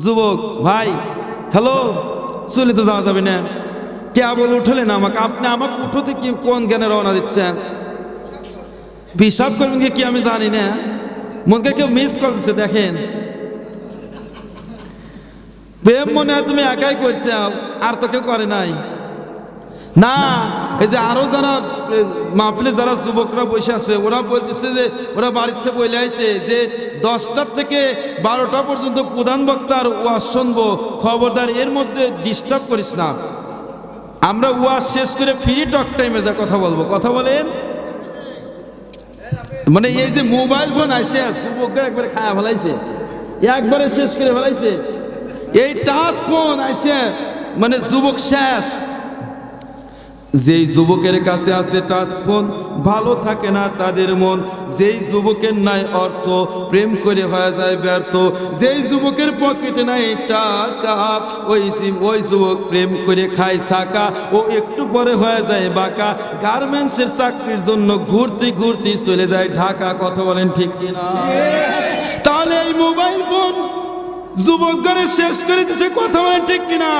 যুবক ভাই, হ্যালো, চলে তো যাওয়া যাবে না, কেবল উঠলেন আমাকে, আপনি আমার উঠোতে কি কোন জ্ঞানে রওনা দিচ্ছেন? পিসাব করবেন কি আমি জানি না, মনকে কেউ মিস করতেছে। দেখেন, প্রেম মনে হয় তুমি একাই করছে, আর তো কেউ করে নাই না। এই যে আরো যারা মাহফিলে যারা যুবকরা বসে আছে, ওরা বলতেছে যে ওরা বাড়িতে বলে আইছে যে 10টা থেকে 12টা পর্যন্ত প্রধান বক্তার ওয়াজ শুনবো, খবরদার এর মধ্যে ডিস্টার্ব করিস না। আমরা ওয়াজ শেষ করে ফ্রি টক টাইমে যা কথা বলবো। কথা বলেন, মানে এই যে মোবাইল ফোন আসে যুবকরা একবারে খায়া ফেলাইছে, একবারে শেষ করে ফেলাইছে। এই টাচ ফোন আসে মানে যুবক শেষ। যেই যুবকের কাছে আছে টাচ ফোন, ভালো থাকে না তাদের মন। যেই যুবকের নাই অর্থ, প্রেম করে হয়ে যায় ব্যর্থ। যেই যুবকের পকেটে নাই টাকা, ওই যুবক প্রেম করে খায় ছাকা, ও একটু পরে হয়ে যায় বাঁকা। গার্মেন্টসের চাকরির জন্য ঘুরতে ঘুরতে চলে যায় ঢাকা। কথা বলেন ঠিক কিনা? তাহলে এই মোবাইল ফোন যুবকরা শেষ করে দিছে। কথা বলেন ঠিক কিনা?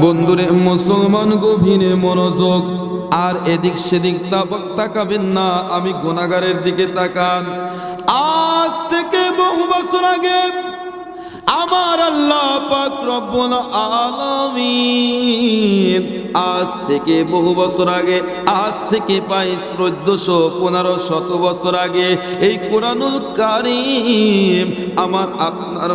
বন্ধুরে মুসলমান, গভীরে মনোযোগ, আর এদিক সেদিক তাকাবেন না। আমি গুনাহগারের দিকে তাকান। আজ থেকে বহু বছর আগে আমার আল্লাহ পাক রব্বুল আলামিন, আজ থেকে বহু বছর আগে, আজ থেকে প্রায় 1400-1500 বছর আগে এই কোরআনুল কারীম আমার আপনার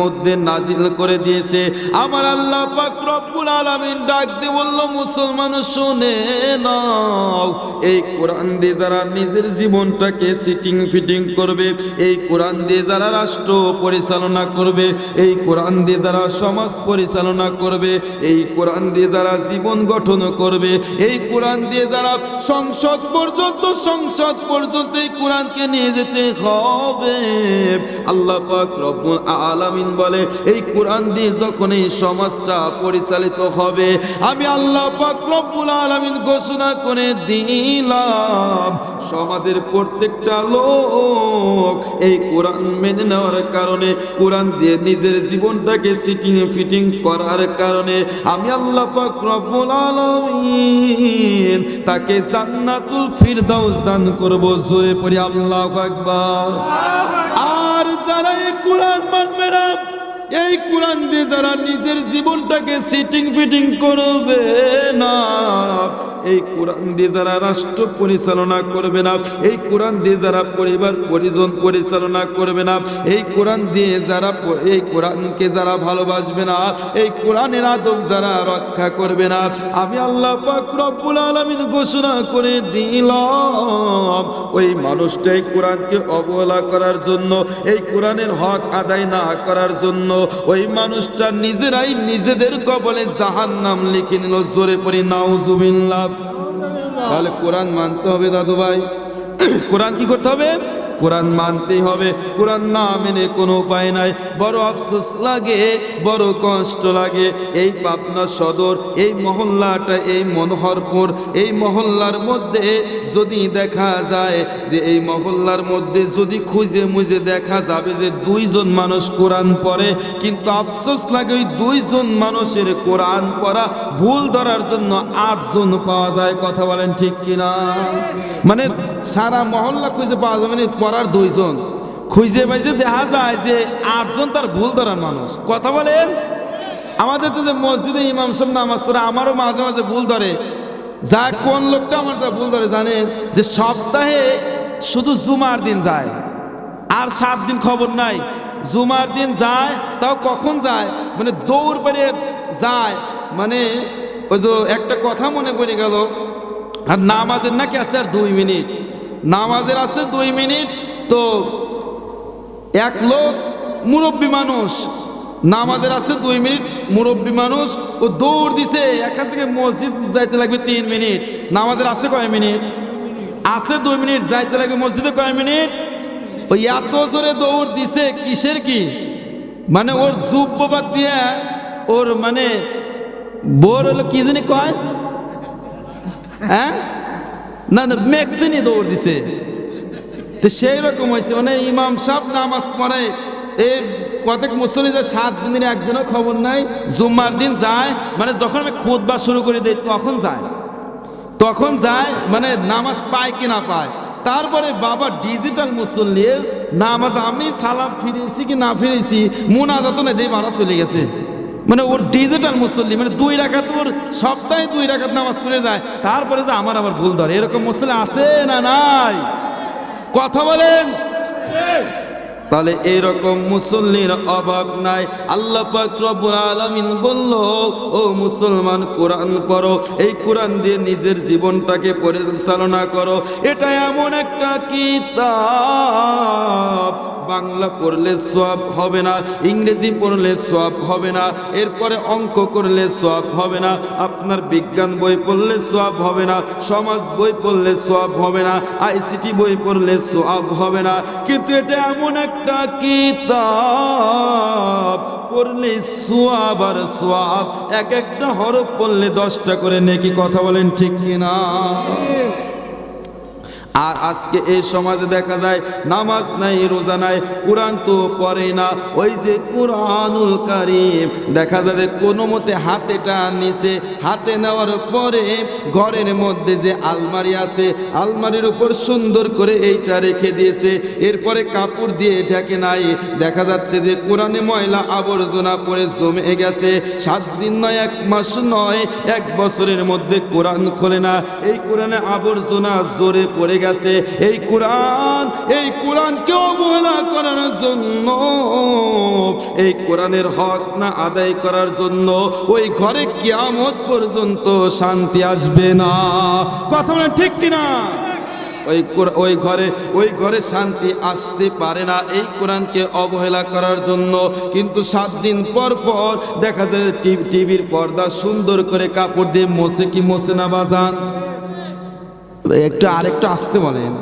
মধ্যে নাজিল করে দিয়েছে। আমার আল্লাহ পাক রব্বুল আলামিন ডাক দিয়ে বলল, মুসলমান শুনে নাও, এই কোরআন দিয়ে যারা নিজের জীবনটাকে সিটিং ফিটিং করবে, এই কোরআন দিয়ে যারা রাষ্ট্র পরিচালনা করবে, এই কোরআন দিয়ে যারা সমাজ পরিচালনা করবে, এই কোরআন দিয়ে যারা জীবন গঠন করবে, এই কোরআন দিয়ে যারা সংসদ পর্যন্ত এই কোরআনকে নিয়ে যেতে হবে। আল্লাহ পাক রব্বুল আলামিন বলে, এই কোরআন দিয়ে যখন এই সমাজটা পরিচালিত হবে, আমি আল্লাহ পাক রব্বুল আলামিন ঘোষণা করে দিলাম, সমাজের প্রত্যেকটা লোক এই কোরআন মেনে নেওয়ার কারণে, কোরআন দিয়ে নিজের জীবনটাকে সিটিং ফিটিং করার কারণে আমি আল্লাহ পাক রব্বুল আলামিন তাকে জান্নাতুল ফিরদাউস দান করব। জোরে পড়ি আল্লাহু আকবার। আর যারা এই কোরআন মানবে না, এই কোরআন দিয়ে যারা নিজের জীবনটাকে সিটিং ফিটিং করবে না, এই কোরআন দিয়ে যারা রাষ্ট্র পরিচালনা করবে না, এই কোরআন দিয়ে যারা পরিবার পরিজন পরিচালনা করবে না, এই কোরআন দিয়ে যারা এই কোরআনকে যারা ভালোবাসবে না, এই কোরআনের আদব যারা রক্ষা করবে না, আমি আল্লাহ পাক রব্বুল আলামিন ঘোষণা করে দিলাম, ওই মানুষটাই কোরআনকে অবহেলা করার জন্য, এই কোরআনের হক আদায় না করার জন্য ওই মানুষটা নিজেরাই নিজেদের কবলে জাহান্নাম লিখে নিল। জোরে পড়ি নাউজুবিল্লাহ। তাহলে কোরআন মানতে হবে দাদু ভাই। কোরআন কি করতে হবে? কোরআন মানতেই হবে। কোরআন না মেনে কোনো উপায় নাই। বড় আফসোস লাগে, বড় কষ্ট লাগে। এই পাবনা সদর, এই মহল্লাটা, এই মনোহরপুর, এই মহল্লার মধ্যে যদি দেখা যায় যে এই মহল্লার মধ্যে যদি খুঁজে মুজে দেখা যাবে যে 2 জন মানুষ কোরআন পড়ে, কিন্তু আফসোস লাগে ওই 2 জন মানুষের কোরআন পড়া ভুল ধরার জন্য 8 জন পাওয়া যায়। কথা বলেন ঠিক কিনা? মানে সারা মহল্লা খুঁজে পাওয়া যাবে না, পড়ার 2 জন খুঁজে পাইছে দেখা যায় যে 8 জন তার ভুল ধরার মানুষ। কথা বলেন, আমাদের তো যে মসজিদে ইমাম সাহেব নামাজ পড়ে, আমারও মাঝে মাঝে ভুল ধরে। যা কোন লোকটা আমার যা ভুল ধরে জানেন, যে সপ্তাহে শুধু জুমার দিন যায়, আর 7 দিন খবর নাই। জুমার দিন যায়, তাও কখন যায় মানে দৌড় পেরে যায়। মানে ওই যে একটা কথা মনে পড়ে গেল, আর নামাজের নাকি আছে আর 2 মিনিট, নামাজের আছে 2 মিনিট। তো এক লোক মুরব্বী মানুষ, নামাজের আছে 2 মিনিট, মুরব্বী মানুষ, ও দৌড় দিছে, এখান থেকে মসজিদ যাইতে লাগবে 3 মিনিট, নামাজের আছে কয় মিনিট? আছে 2 মিনিট, যাইতে লাগবে মসজিদে কয় মিনিট? ওই এত জোরে দৌড় দিছে, কিসের কি মানে ওর যুব্ববাদ দিয়ে ওর মানে বোর হলো কি জানি কয়, হ্যাঁ না না ম্যাক্সিনি দৌড় দিছে। তো সেই রকম হয়েছে, মানে ইমাম সাহেব নামাজ পড়ে, এই কতক মুসল্লি যায় 7 দিনের একদিনও খবর নাই, জুম্মার দিন যায়, মানে যখন আমি খুতবা শুরু করে দিই তখন যায় মানে নামাজ পায় কি না পায়। তারপরে বাবা ডিজিটাল মুসল্লি নামাজ আমি সালাম ফিরেছি কি না ফিরেছি মুনাজাত না দিয়ে মারা চলে গেছে, মানে ওর ডিজিটাল মুসল্লি, মানে 2 রাকাত ওর সপ্তাহে 2 রাকাত নামাজ পড়ে যায়, তারপরে যে আমার আবার ভুল ধরে। এরকম মুসল্লি আছে না নাই? কথা বলেন। তাহলে এরকম মুসল্লির অভাব নাই। আল্লাহ পাক রব্বুল আলামিন বলল, ও মুসলমান কোরআন পড়ো, এই কোরআন দিয়ে নিজের জীবনটাকে পরিচালনা করো। এটা এমন একটা কিতাব, বাংলা পড়লে সওয়াব হবে না, ইংরেজি পড়লে সওয়াব হবে না, এরপরে অঙ্ক করলে সওয়াব হবে না, আপনার বিজ্ঞান বই পড়লে সওয়াব হবে না, সমাজ বই পড়লে সওয়াব হবে না, আইসিটি বই পড়লে সওয়াব হবে না। কিন্তু এটা এমন একটা কিতাব, পড়লে সওয়াব আর সওয়াব, এক একটা হরফ পড়লে 10টা করে নেকি। কথা বলেন ঠিক কিনা? আর আজকে এই সমাজে দেখা যায় নামাজ নাই, রোজা নাই, কোরআন তো পড়ে না। ওই যে কোরআনুল কারীম দেখা যায় যে কোনো মতে হাতেটা নিছে, হাতে নেওয়ার পরে ঘরের মধ্যে যে আলমারি আছে, আলমারির উপর সুন্দর করে এইটা রেখে দিয়েছে, এরপরে কাপড় দিয়ে ঢেকে নাই। দেখা যাচ্ছে যে কোরআনে ময়লা আবর্জনা পড়ে জমে গেছে। 7 দিন নয়, 1 মাস নয়, 1 বছরের মধ্যে কোরআন খোলে না। এই কোরআনে আবর্জনা জোরে পড়ে গেছে। এই কোরআনকে অবহেলা করার জন্য, এই কোরআনের হক না আদায় করার জন্য ওই ঘরে কিয়ামত পর্যন্ত শান্তি আসবে না। কথা বলেন ঠিক কিনা? ওই ঘরে শান্তি আসতে পারে না এই কোরআনকে অবহেলা করার জন্য। কিন্তু 7 দিন পর পর দেখা যায় টিভির পর্দা সুন্দর করে কাপড় দিয়ে মোছে কি মোছে না বাজান? আরেকটু আসতে বলেন।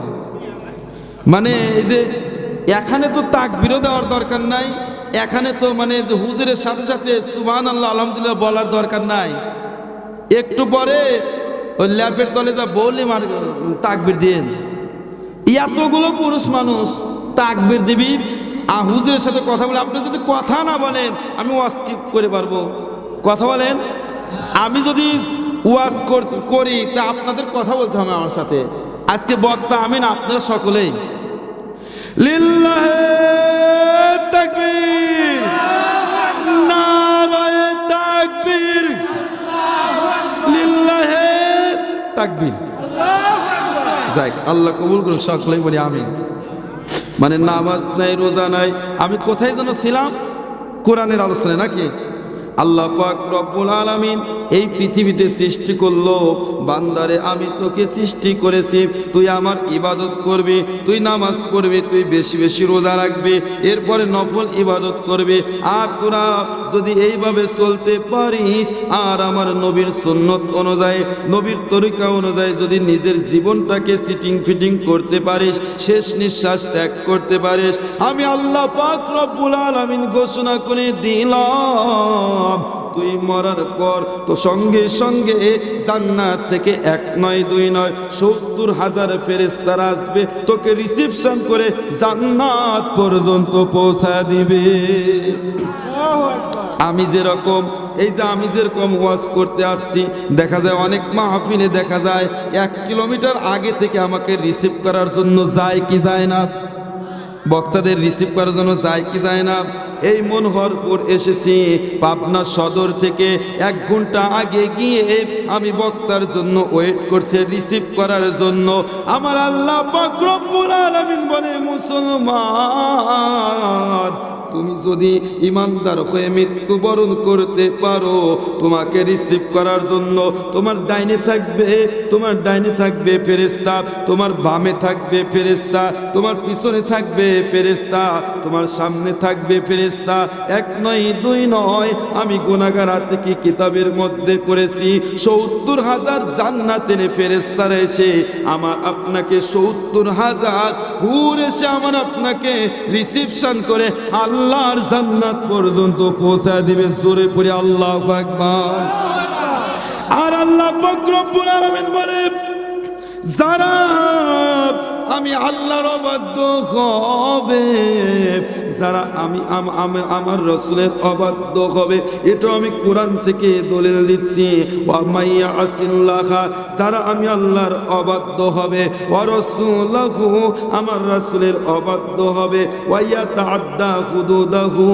মানে এই যে এখানে তো তাকবীরও দেওয়ার দরকার নাই, এখানে তো মানে যে হুজুরের সাথে সাথে সুবহানাল্লাহ আলহামদুলিল্লাহ বলার দরকার নাই। একটু পরে ওই ল্যাপের তলে যা বলি তাকবীর দিন। এতগুলো পুরুষ মানুষ তাকবীর দিবি, হুজুরের সাথে কথা বলে। আপনি যদি কথা না বলেন আমি ওয়াজ কি করে পারবো? কথা বলেন। আমি যদি ওয়াজ করি তা আপনাদের কথা বলতে হবে আমার সাথে। আজকে বক্তা আমি না, আপনারা সকলেই। লিল্লাহে তাকবীর, নারায়ে তাকবীর, লিল্লাহে তাকবীর। যাই আল্লাহ কবুল করুন, সকলেই বলি আমিন। মানে নামাজ নাই, রোজা নাই, আমি কোথায় যেন ছিলাম? কোরআনের আলোচনায় নাকি? আল্লাহ পাক রব্বুল আলামিন এই পৃথিবীতে সৃষ্টি করলো, বান্দারে আমি তোকে সৃষ্টি করেছি, তুই আমার ইবাদত করবি, তুই নামাজ পড়বি, তুই বেশি বেশি রোজা রাখবি, এরপরে নফল ইবাদত করবি। আর তোরা যদি এইভাবে চলতে পারিস আর আমার নবীর সুন্নত অনুযায়ী, নবীর তরিকা অনুযায়ী যদি নিজের জীবনটাকে সিটিং ফিটিং করতে পারিস, শেষ নিঃশ্বাস ত্যাগ করতে পারিস, আমি আল্লাহ পাক রব্বুল আলামিন ঘোষণা করে দিলাম তুই মরার পর তো সঙ্গে সঙ্গে জান্নাত থেকে 1 নয় 2 নয় 70,000 ফেরেশতারা আসবে, তোকে রিসিপশন করে জান্নাত পর্যন্ত পৌঁছা দিবে। আমি যেরকম ওয়াজ করতে আসছি, দেখা যায় অনেক মাহফিলে দেখা যায় 1 কিলোমিটার আগে থেকে আমাকে রিসিভ করার জন্য যায় কি যায় না? বক্তাদের রিসিভ করার জন্য যায় কি যায় না? এই মনোহরপুর এসেছি পাবনা সদর থেকে, 1 ঘন্টা আগে গিয়ে আমি বক্তার জন্য ওয়েট করছি রিসিভ করার জন্য। আমার আল্লাহ পাক রব্বুল আলামিন বলে, মুসলমান তুমি যদি ইমানদার হয়ে মৃত্যুবরণ করতে পারো, তোমাকে রিসিভ করার জন্য তোমার ডাইনে থাকবে ফেরেশতা, তোমার বামে থাকবে ফেরেশতা, তোমার পিছনে থাকবে ফেরেশতা, তোমার সামনে থাকবে ফেরেশতা। 1 নয় 2 নয়, আমি গুনাহগার থেকে কিতাবের মধ্যে পড়েছি 70,000 জান্নাতের ফেরেশতারা এসে আমার আপনাকে 70,000 হুর এসে আমার আপনাকে রিসিপশন করে আল্লাহর জান্নাত পর্যন্ত পৌঁছা দিবে। জোরে পড়ে আল্লাহু আকবার। আর আল্লাহ পাক রব্বুল আলামিন বলে, যারা আমি আল্লাহর অবাধ্য হবে, যারা আমি আমার রাসূলের অবাধ্য হবে। এটা আমি কোরআন থেকে দলিল দিচ্ছি। ওয়া মাইয়া আসিল্লাহা, যারা আমি আল্লাহর অবাধ্য হবে, ওয়া রাসূলহু, আমার রাসূলের অবাধ্য হবে, ওয়া ইয়াতাআদ্দা হুদুদাহু,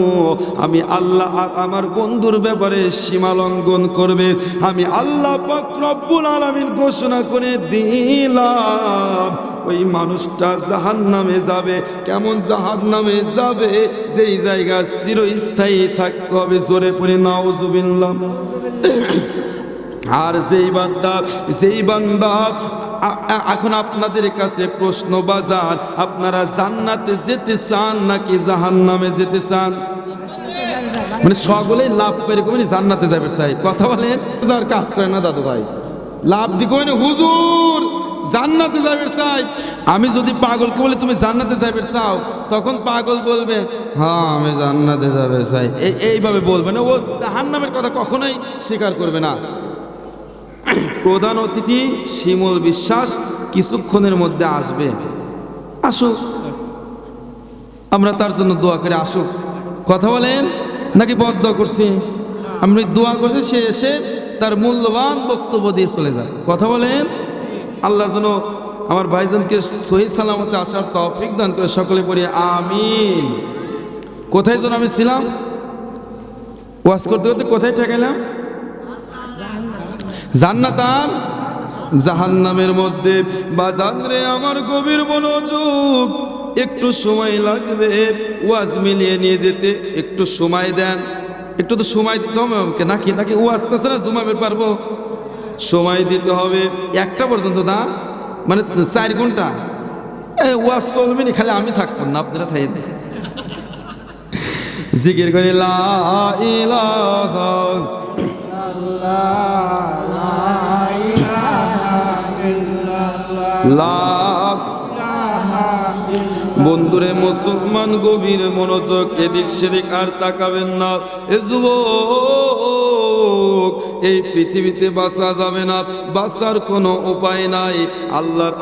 আমি আল্লাহ আর আমার বন্ধুর ব্যাপারে সীমা লঙ্ঘন করবে, আমি আল্লাহ পাক রব্বুল আলামিন ঘোষণা করে দিলাম ওই মানুষটা জাহান্নামে যাবে। কেমন জাহান্নামে যাবে? যেই জায়গা চিরস্থায়ী থাকতে হবে। জোরে পড়ে নাউজুবিল্লাহ। আর যেই বান্দা এখন আপনাদের কাছে প্রশ্ন বাজার, আপনারা জান্নাতে যেতে চান নাকি জাহান্নামে যেতে চান? মানে সকলেই লাভ পেরে কমে জান্নাতে যাবে চাই, কথা বলেন। যার কাজ করে না দাদু ভাই, লাভ দিকে হুজুর জান্নাতে যাবে চাই। আমি যদি পাগলকে বলি তুমি জান্নাতে যাবে চাও, তখন পাগল বলবে হ্যাঁ আমি জান্নাতে যাবে চাই, এইভাবে বলবে না। ও জাহান্নামের কথা কখনোই স্বীকার করবে না। প্রধান অতিথি শিমুল বিশ্বাস কিছুক্ষণের মধ্যে আসবে, আসুক, আমরা তার জন্য দোয়া করে আসুক। কথা বলেন নাকি বদদোয়া করছি? আমরা দোয়া করছি, সে এসে তার মূল্যবান বক্তব্য দিয়ে চলে যায়। কথা বলেন। আল্লাহ যেন আমার ভাইজানকে সহি সালামতে আসার তৌফিক দান করে, সকলে পড়ি আমিন। কোথায় যেন আমি ছিলাম ওয়াজ করতে করতে, কোথায় ঠেকাইলাম? জান্নাত আর জাহান্নামের মধ্যে। বাজান রে আমার গভীর মনোযোগ, একটু সময় লাগবে ওয়াজ মিলিয়ে নিয়ে যেতে, একটু সময় দেন। একটু তো সময় দিতে হবে আমাকে, নাকি ওয়াজ তাছাড়া জুমাবে পারবো? সময় দিতে হবে 1টা পর্যন্ত, না মানে 4 ঘন্টা ওয়াজ চলবে না, খালি আমি থাকবো না, আপনারা থাই দেন। জিকির করে লা ইলাহা বন্ধুরে মুসলমান গভীর মনোযোগ, এদিক সেদিক আর তাকাবেন না। এ যুবক, এই পৃথিবীতে বাঁচা যাবে না, বাঁচার কোনো উপায় নাই।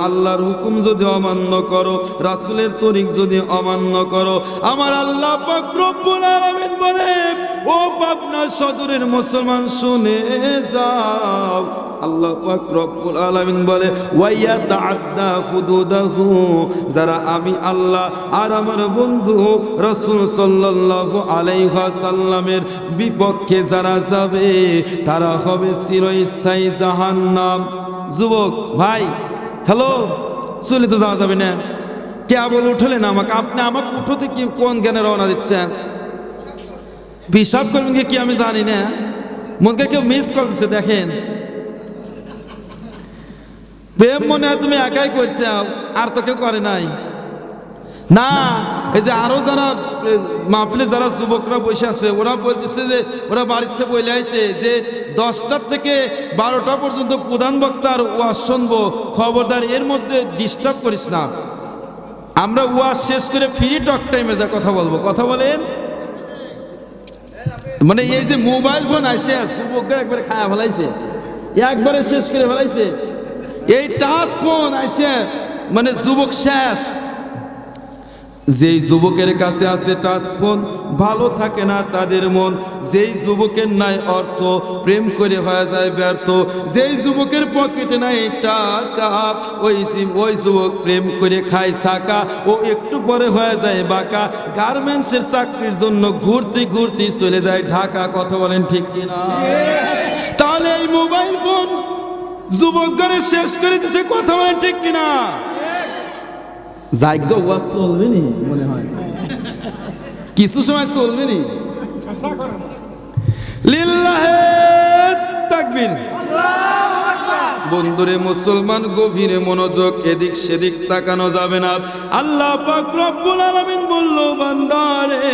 আল্লাহর হুকুম যদি অমান্য করো, রাসূলের তরিক যদি অমান্য করো, আমার আল্লাহ পাক রব্বুল আলামিন বলে ও পাবনা সদরের মুসলমান শুনে যাও, আল্লাহ পাক রব্বুল আলামিন বলে ওয়াইয়া তাআদ্দা হুদুদাহু, যারা আমি আল্লাহ আর আমার বন্ধু রাসূল সাল্লাল্লাহু আলাইহি ওয়াসাল্লামের বিপক্ষে যারা যাবে, তারা হবে চিরস্থায়ী জাহান্নাম। যুবক ভাই, হ্যালো, চলে তো যাওয়া যাবে না, কেবল উঠলেন আমাকে, আপনি আমাকে উঠোতে কি কোন জ্ঞানে রওনা দিচ্ছেন? পিশাব করবেন কি আমি জানি না, মনকে কেউ মিস করছে। দেখেন, প্রেম মনে হয় তুমি একাই করছে, আর তো কেউ করে নাই না। এই যে আরো যারা মাহফিলে যারা যুবকরা বসে আছে, ওরা বলতেছে যে ওরা বাড়ির থেকে বলে আইছে যে 10টা থেকে 12টা পর্যন্ত প্রধান বক্তার ওয়াজ শুনবো, খবরদার এর মধ্যে ডিস্টার্ব করিস না। আমরা ওয়াজ শেষ করে ফ্রি টক টাইমে যা কথা বলবো। কথা বলেন। মানে এই যে মোবাইল ফোন আসে যুবকরা একবারে খায়া ফেলাইছে, একবারে শেষ করে ফেলাইছে। এই টাচ ফোন আসে মানে যুবক শেষ। যেই যুবকের কাছে আছে টাচ ফোন, ভালো থাকে না তাদের মন। যেই যুবকের নাই অর্থ, প্রেম করে হয়ে যায় ব্যর্থ। যেই যুবকের পকেটে নাই টাকা, ওই যুবক প্রেম করে খায় ছাকা, ও একটু পরে হয়ে যায় বাঁকা। গার্মেন্টসের চাকরির জন্য ঘুরতে ঘুরতে চলে যায় ঢাকা। কথা বলেন ঠিক কিনা? তাহলে এই মোবাইল ফোন যুবক ঘরে শেষ করে দিছে। কথা বলেন ঠিক কিনা? জায়গা ওয়াজ চলবে নি মনে হয়, কিছু সময় চলবে নি। লিল্লাহে তাকবীর। বন্ধুরে মুসলমান গভীর মনোযোগ, এদিক সেদিক তাকানো যাবে না। আল্লাহ পাক রব্বুল আলামিন বলল বান্দারে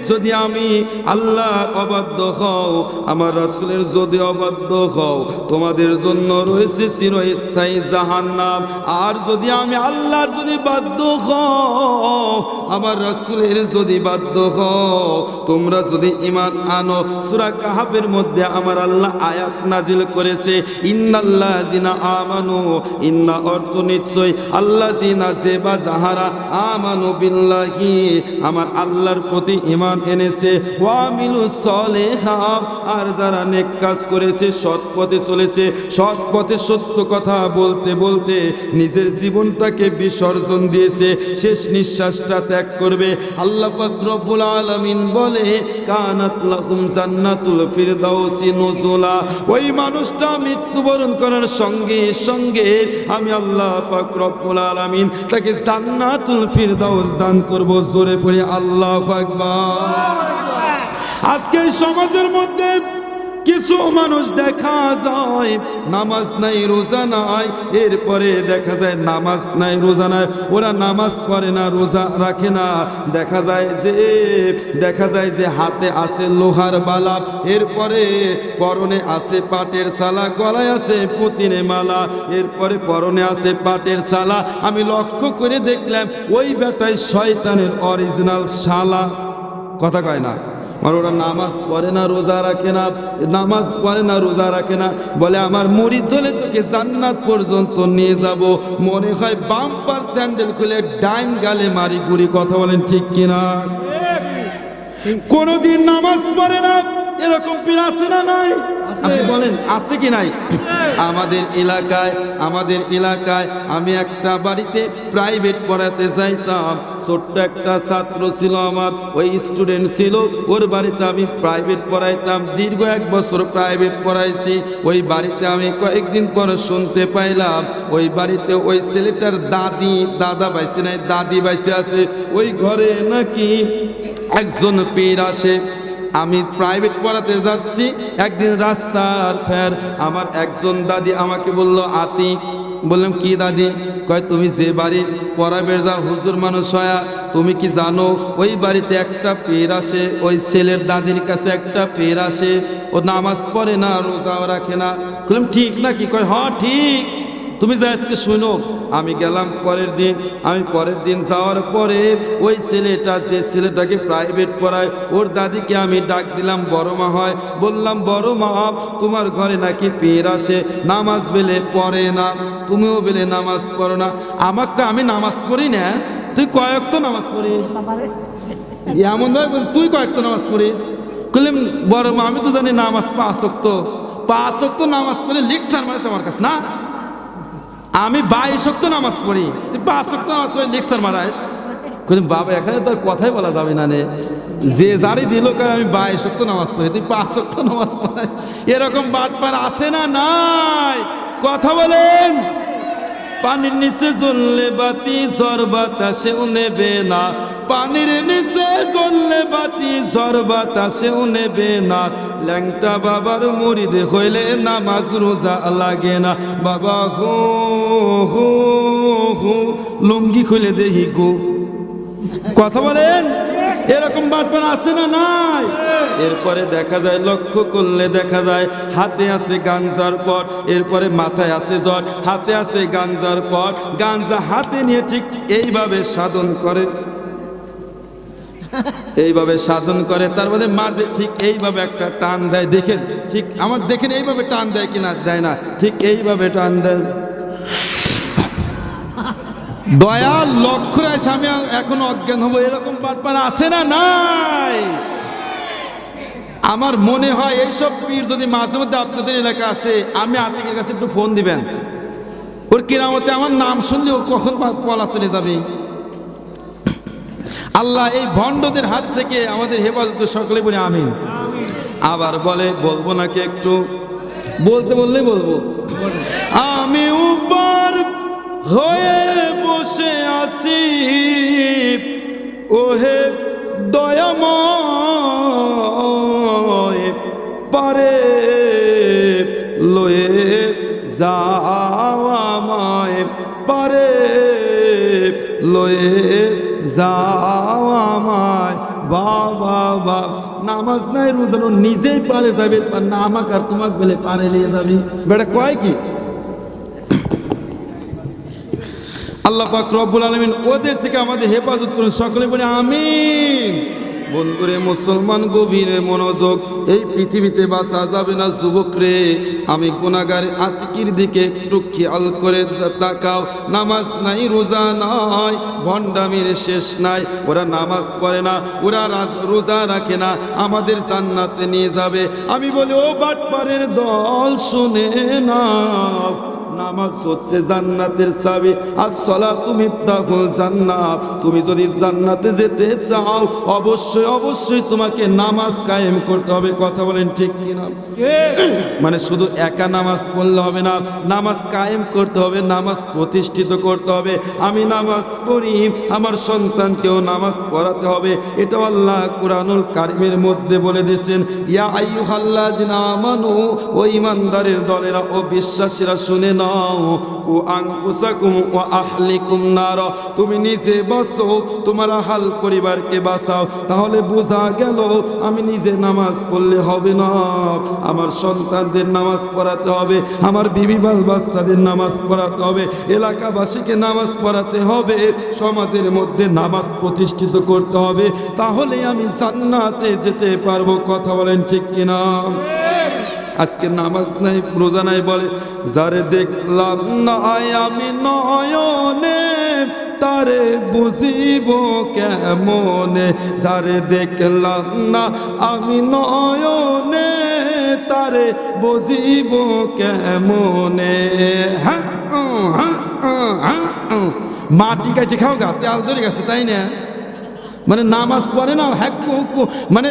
যদি আমি আল্লাহর অবাধ্য হও, আমার রাসূলের যদি অবাধ্য হও, তোমাদের জন্য রয়েছে চিরস্থায়ী জাহান্নাম। আর যদি আমি আল্লাহর যদি বাধ্য হও, আমার রাসূলের যদি বাধ্য হও, তোমরা যদি ঈমান আনো, সূরা কাহাফের মধ্যে আমার আল্লাহ আয়াত নাজিল করেছে, ইন্নাল্লাযিনা আমানু, ইন্না অর্থ নিশ্চয়, আল্লাযিনা যেবা যাহারা আমানু বিল্লাহি, আমার আল্লাহর প্রতি ঈমান এনেছে, ওয়া আমিলুস সলিহাত, আর যারা নেক কাজ করেছে, সৎ পথে চলেছে, সৎ পথে সত্য কথা বলতে বলতে নিজের জীবনটাকে বিসর্জন দিয়েছে, শেষ নিঃশ্বাসটা ত্যাগ করবে। আল্লাহ পাক রব্বুল আলামিন বলে, কানাত লাকুম জান্নাতুল ফিরদাউসি নুজুলা, ওই মানুষটা মৃত্যুবরণ করার সঙ্গে সঙ্গে আমি আল্লাহ পাক রব্বুল আলামিন তাকে জান্নাতুল ফিরদাউস দান করব। জোরে পড়ে আল্লাহু আকবার। আজকে সমাজের মধ্যে কিছু মানুষ দেখা যায় নামাজ নাই রোজা নাই, এরপরে দেখা যায় নামাজ নাই রোজা নাই, ওরা নামাজ পড়ে না, রোজা রাখে না, দেখা যায় যে হাতে আছে লোহার বালা, এরপরে পরনে আছে পাটের সালা, গলায় আছে পুতিনে মালা, এরপরে পরনে আছে পাটের সালা। আমি লক্ষ্য করে দেখলাম ওই বেটাই শয়তানের অরিজিনাল শালা। কথা কয় না, আর ওরা নামাজ পড়ে না, রোজা রাখে না, নামাজ পড়ে না, রোজা রাখে না, বলে আমার মুরিদ হলে তোকে জান্নাত পর্যন্ত নিয়ে যাব। মনে হয় বাম্পার স্যান্ডেল খুলে ডাইন গালে মারি গুড়ি। কথা বলেন ঠিক কিনা? কোনদিন নামাজ পড়ে না, এরকম পীর আছে না নাই? আপনি বলেন আছে কি নাই? আমাদের এলাকায় আমি একটা বাড়িতে প্রাইভেট পড়াতে যাইতাম। ছোট্ট একটা ছাত্র ছিল আমার, ওই স্টুডেন্ট ছিল, ওর বাড়িতে আমি প্রাইভেট পড়াইতাম। দীর্ঘ 1 বছর প্রাইভেট পড়াইছি। ওই বাড়িতে আমি কয়েকদিন পরে শুনতে পাইলাম ওই বাড়িতে ওই ছেলেটার দাদা বাইসে নাই, দাদি বাইসে আছে। ওই ঘরে নাকি একজন পীর আসে। আমি প্রাইভেট পড়াতে যাচ্ছি, একদিন রাস্তার ফের আমার একজন দাদি আমাকে বলল, আতিক। বললাম কি দাদি? কয় তুমি যে বাড়ি পড়াবে যাও হুজুর মানুষ হয়া, তুমি কি জানো ওই বাড়িতে একটা পীর আসে, ওই ছেলের দাদির কাছে একটা পীর আসে, ও নামাজ পড়ে না, রোজাও রাখে না। বললাম ঠিক নাকি? কয় হ্যাঁ ঠিক, তুমি যা আজকে শোনো। আমি গেলাম পরের দিন যাওয়ার পরে ওই যে ছেলেটাকে প্রাইভেট পড়ায়, ওর দাদিকে আমি ডাক দিলাম, বড় মা হয়। বললাম বড় মা, তোমার ঘরে নাকি পীর আসে, নামাজ বেলে পড়ে না, তুমিও বেলে নামাজ পড়ো না। আমাকে আমি নামাজ পড়ি না, তুই কয়েকটা নামাজ পড়িস? এমন নয়, তুই কয়েকটা নামাজ পড়িস? বললাম বড় মা, আমি তো জানি নামাজ 5 ওয়াক্ত নামাজ পড়ে লিখছার মাস আমার কাছে না, আমি 22 ওয়াক্ত নামাজ পড়ি, তুই 5 ওয়াক্ত নামাজ পড়ি লেকচার মারাইস? বাবা এখানে তোর কথাই বলা যাবে না নে, যে জারি দিল আমি 22 ওয়াক্ত নামাজ পড়ি, তুই 5 ওয়াক্ত নামাজ পড়াইস। এরকম বাটপার আছে না নাই? কথা বলেন। পানির নিচে জ্বললে বাতি, ঝড় বাতাসেও নেবে না। পানির নিচে জ্বললে বাতি, ঝড় বাতাসেও নেবে না। ল্যাংটা বাবার মুরিদ হইলে নামাজ রোজা লাগে না। বাবা হো হো হো, লুঙ্গি খুলে দেহি গো। কথা বলেন। এরকম বাটপার আছে না নাই? এরপরে দেখা যায়, লক্ষ্য করলে দেখা যায় হাতে আছে গাঞ্জার পট, এরপরে মাথায় আছে জ্বর, হাতে আছে গাঞ্জার পট, গাঞ্জা হাতে নিয়ে ঠিক এইভাবে সাধন করে, তার মধ্যে মাঝে ঠিক এইভাবে একটা টান দেয়। দেখেন ঠিক আমার, দেখেন এইভাবে টান দেয় কিনা, দেয় না, ঠিক এইভাবে টান দেয়। দয়াল লক্ষ্য রাখছে, আমি এখন অজ্ঞান হবো। এরকম বাটপার আছে না নাই? আমার মনে হয় এইসব পীর যদি মাঝে মধ্যে আপনাদের এলাকায় আসে, আমি আতিকের কাছে একটু ফোন দিবেন। ওর কিরামতে আমার নাম শুনলে ও কখন পলা চলে যাবে। আল্লাহ এই ভণ্ডদের হাত থেকে আমাদের হেফাজত, সকলে বলে আমিন। আবার বলবো নাকি একটু? বললেই বলবো। আমি উপর হয়ে বসে আছি, ওহে দয়াময়, পারে লয়ে যাও আমায়, পারে লয়ে যাও আমায়, বাহ বাহ বাহ, নামাজ নাই রোজা নাই, নিজেই পারে যাবে, না আমাকে আর তোমাকে বলে পারে নিয়ে যাবি, বেটা কয় কি? আল্লাহ পাক রব্বুল আলামিন ওদের থেকে আমাদের হেফাজত করুন, সকলে বলে আমিন। বন্ধুরে মুসলমান, গভীরে মনোযোগ, এই পৃথিবীতে বাঁচা যাবে না যুবক রে। আমি গুনাহগার আতিকির দিকে একটু খেয়াল করে তাকাও। নামাজ নাই, রোজা নাই, ভণ্ডামির শেষ নাই। ওরা নামাজ পড়ে না, ওরা রোজা রাখে না, আমাদের জান্নাতে নিয়ে যাবে। আমি বলি ও বাটপারের দল, শুনে নাও, নামাজ হচ্ছে জান্নাতের চাবি, আর সালাতু মিফতাহুল জান্নাত। তুমি যদি জান্নাতে যেতে চাও, অবশ্যই অবশ্যই তোমাকে নামাজ কায়েম করতে হবে। কথা বলেন ঠিক কি না? মানে শুধু একা নামাজ পড়লে হবে না, নামাজ কায়েম করতে হবে, নামাজ প্রতিষ্ঠিত করতে হবে। আমি নামাজ পড়ি, আমার সন্তানকেও নামাজ পড়াতে হবে। এটা আল্লাহ কুরআনুল কারীমের মধ্যে বলে দিয়েছেন, ইয়া আইয়ুহাল্লাযিনা আমানু, ও ঈমানদারের দলেরা ও বিশ্বাসীরা শুনে নাও, কু আনফুসাকুম ওয়া আহলিকুম নার, তুমি নিজে বাঁচো, তোমার আহাল পরিবারকে বাঁচাও। তাহলে বোঝা গেল আমি নিজে নামাজ পড়লে হবে না, আমার সন্তানদের নামাজ পড়াতে হবে, আমার বিবি বাল বাচ্চাদের নামাজ পড়াতে হবে, এলাকাবাসীকে নামাজ পড়াতে হবে, সমাজের মধ্যে নামাজ প্রতিষ্ঠিত করতে হবে। তাহলে আমি জান্নাতে যেতে পারবো। কথা বলেন ঠিক কিনা? আজকে নামাজ নাই, রোজা নাই, বলে যারে দেখলাম না আমি নয়নে, তারে বুঝিব কেমনে। যারে দেখলাম না আমি নয়নে, তারে বুঝিব কেমনে। হ্যাঁ মাটি কাছে খাও গা, তেল ধরে গেছে, তাই না? মানে নামাজ পড়ে না, হ্যাঁ মানে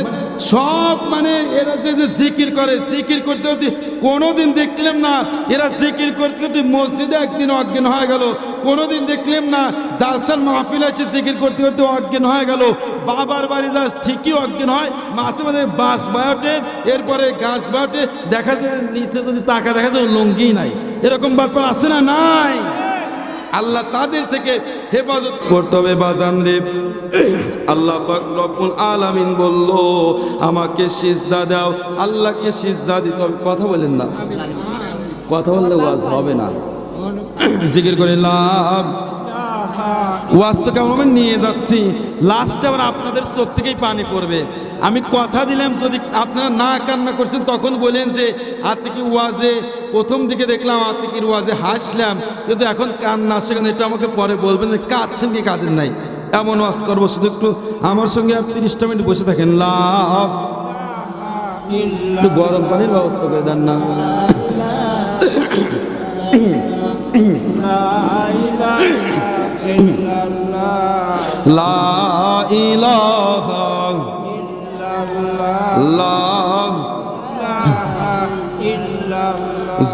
সব, মানে এরা যে জিকির করে, জিকির করতে করতে কোনোদিন দেখলাম না এরা জিকির করতে করতে মসজিদে একদিন অজ্ঞান হয়ে গেল, কোনোদিন দেখলাম না জালসার মাহফিল এসে জিকির করতে করতে অজ্ঞান হয়ে গেল, বাবার বাড়ি যা ঠিকই অজ্ঞান হয়, মাঝে মাঝে বাঁশ বায়োটে, এরপরে গাছ বায়োটে, দেখা যায় নিচে যদি তাকা দেখা যায় লুঙ্গি নাই, এরকম ব্যাপার আছে না? নাই। আল্লাহ তাদের থেকে হেফাজত করতে হবে। বাজান রে, আল্লাহ পাক রব্বুল আলামিন বলল আমাকে সিজদা দাও, আল্লাহকে সিজদা দিতে হবে। কথা বলেন না, কথা বললে ওয়াজ হবে না, জিকির করে লাভ। ওয়াজ তো কেমন নিয়ে যাচ্ছি, লাস্টে আবার আপনাদের চোখ থেকেই পানি পড়বে। আমি কথা দিলাম, যদি আপনারা না কান্না করছেন তখন বলেন যে আতিকি ওয়াজে প্রথম দিকে দেখলাম আতিকির ওয়াজে হাসলাম, কিন্তু এখন কান্না আসে কেন, এটা আমাকে পরে বলবেন যে কাঁদছেন কি কাঁদেন নাই। এমন ওয়াজ করবো, শুধু একটু আমার সঙ্গে 30টা মিনিট বসে থাকেন। লাভ, একটু গরম পানির ব্যবস্থা করে দেন না। লা ইলাহা ইল্লাল্লাহ।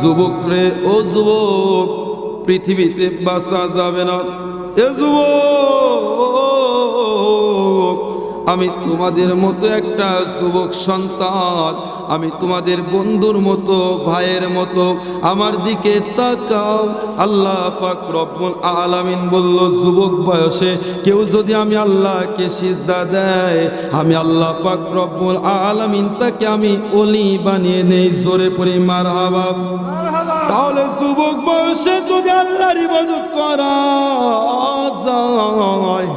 যুবক রে, ও যুবক, পৃথিবীতে বাঁচা যাবে না। এ যুবক, আমি তোমাদের মতো একটা যুবক সন্তান, আমি তোমাদের বন্ধুর মতো, ভাইয়ের মতো, আমার দিকে তাকাও। আল্লাহ পাক রব্বুল আলামিন বলল, যুবক বয়সে কেউ যদি আমি আল্লাহকে সিজদা দেয়, আমি আল্লাহ পাক রব্বুল আলামিন তাকে আমি ওলি বানিয়ে নেই। জোরে পড়ি মারহাবা। তাহলে যুবক বয়সে যদি আল্লাহর ইবাদত করা যায়,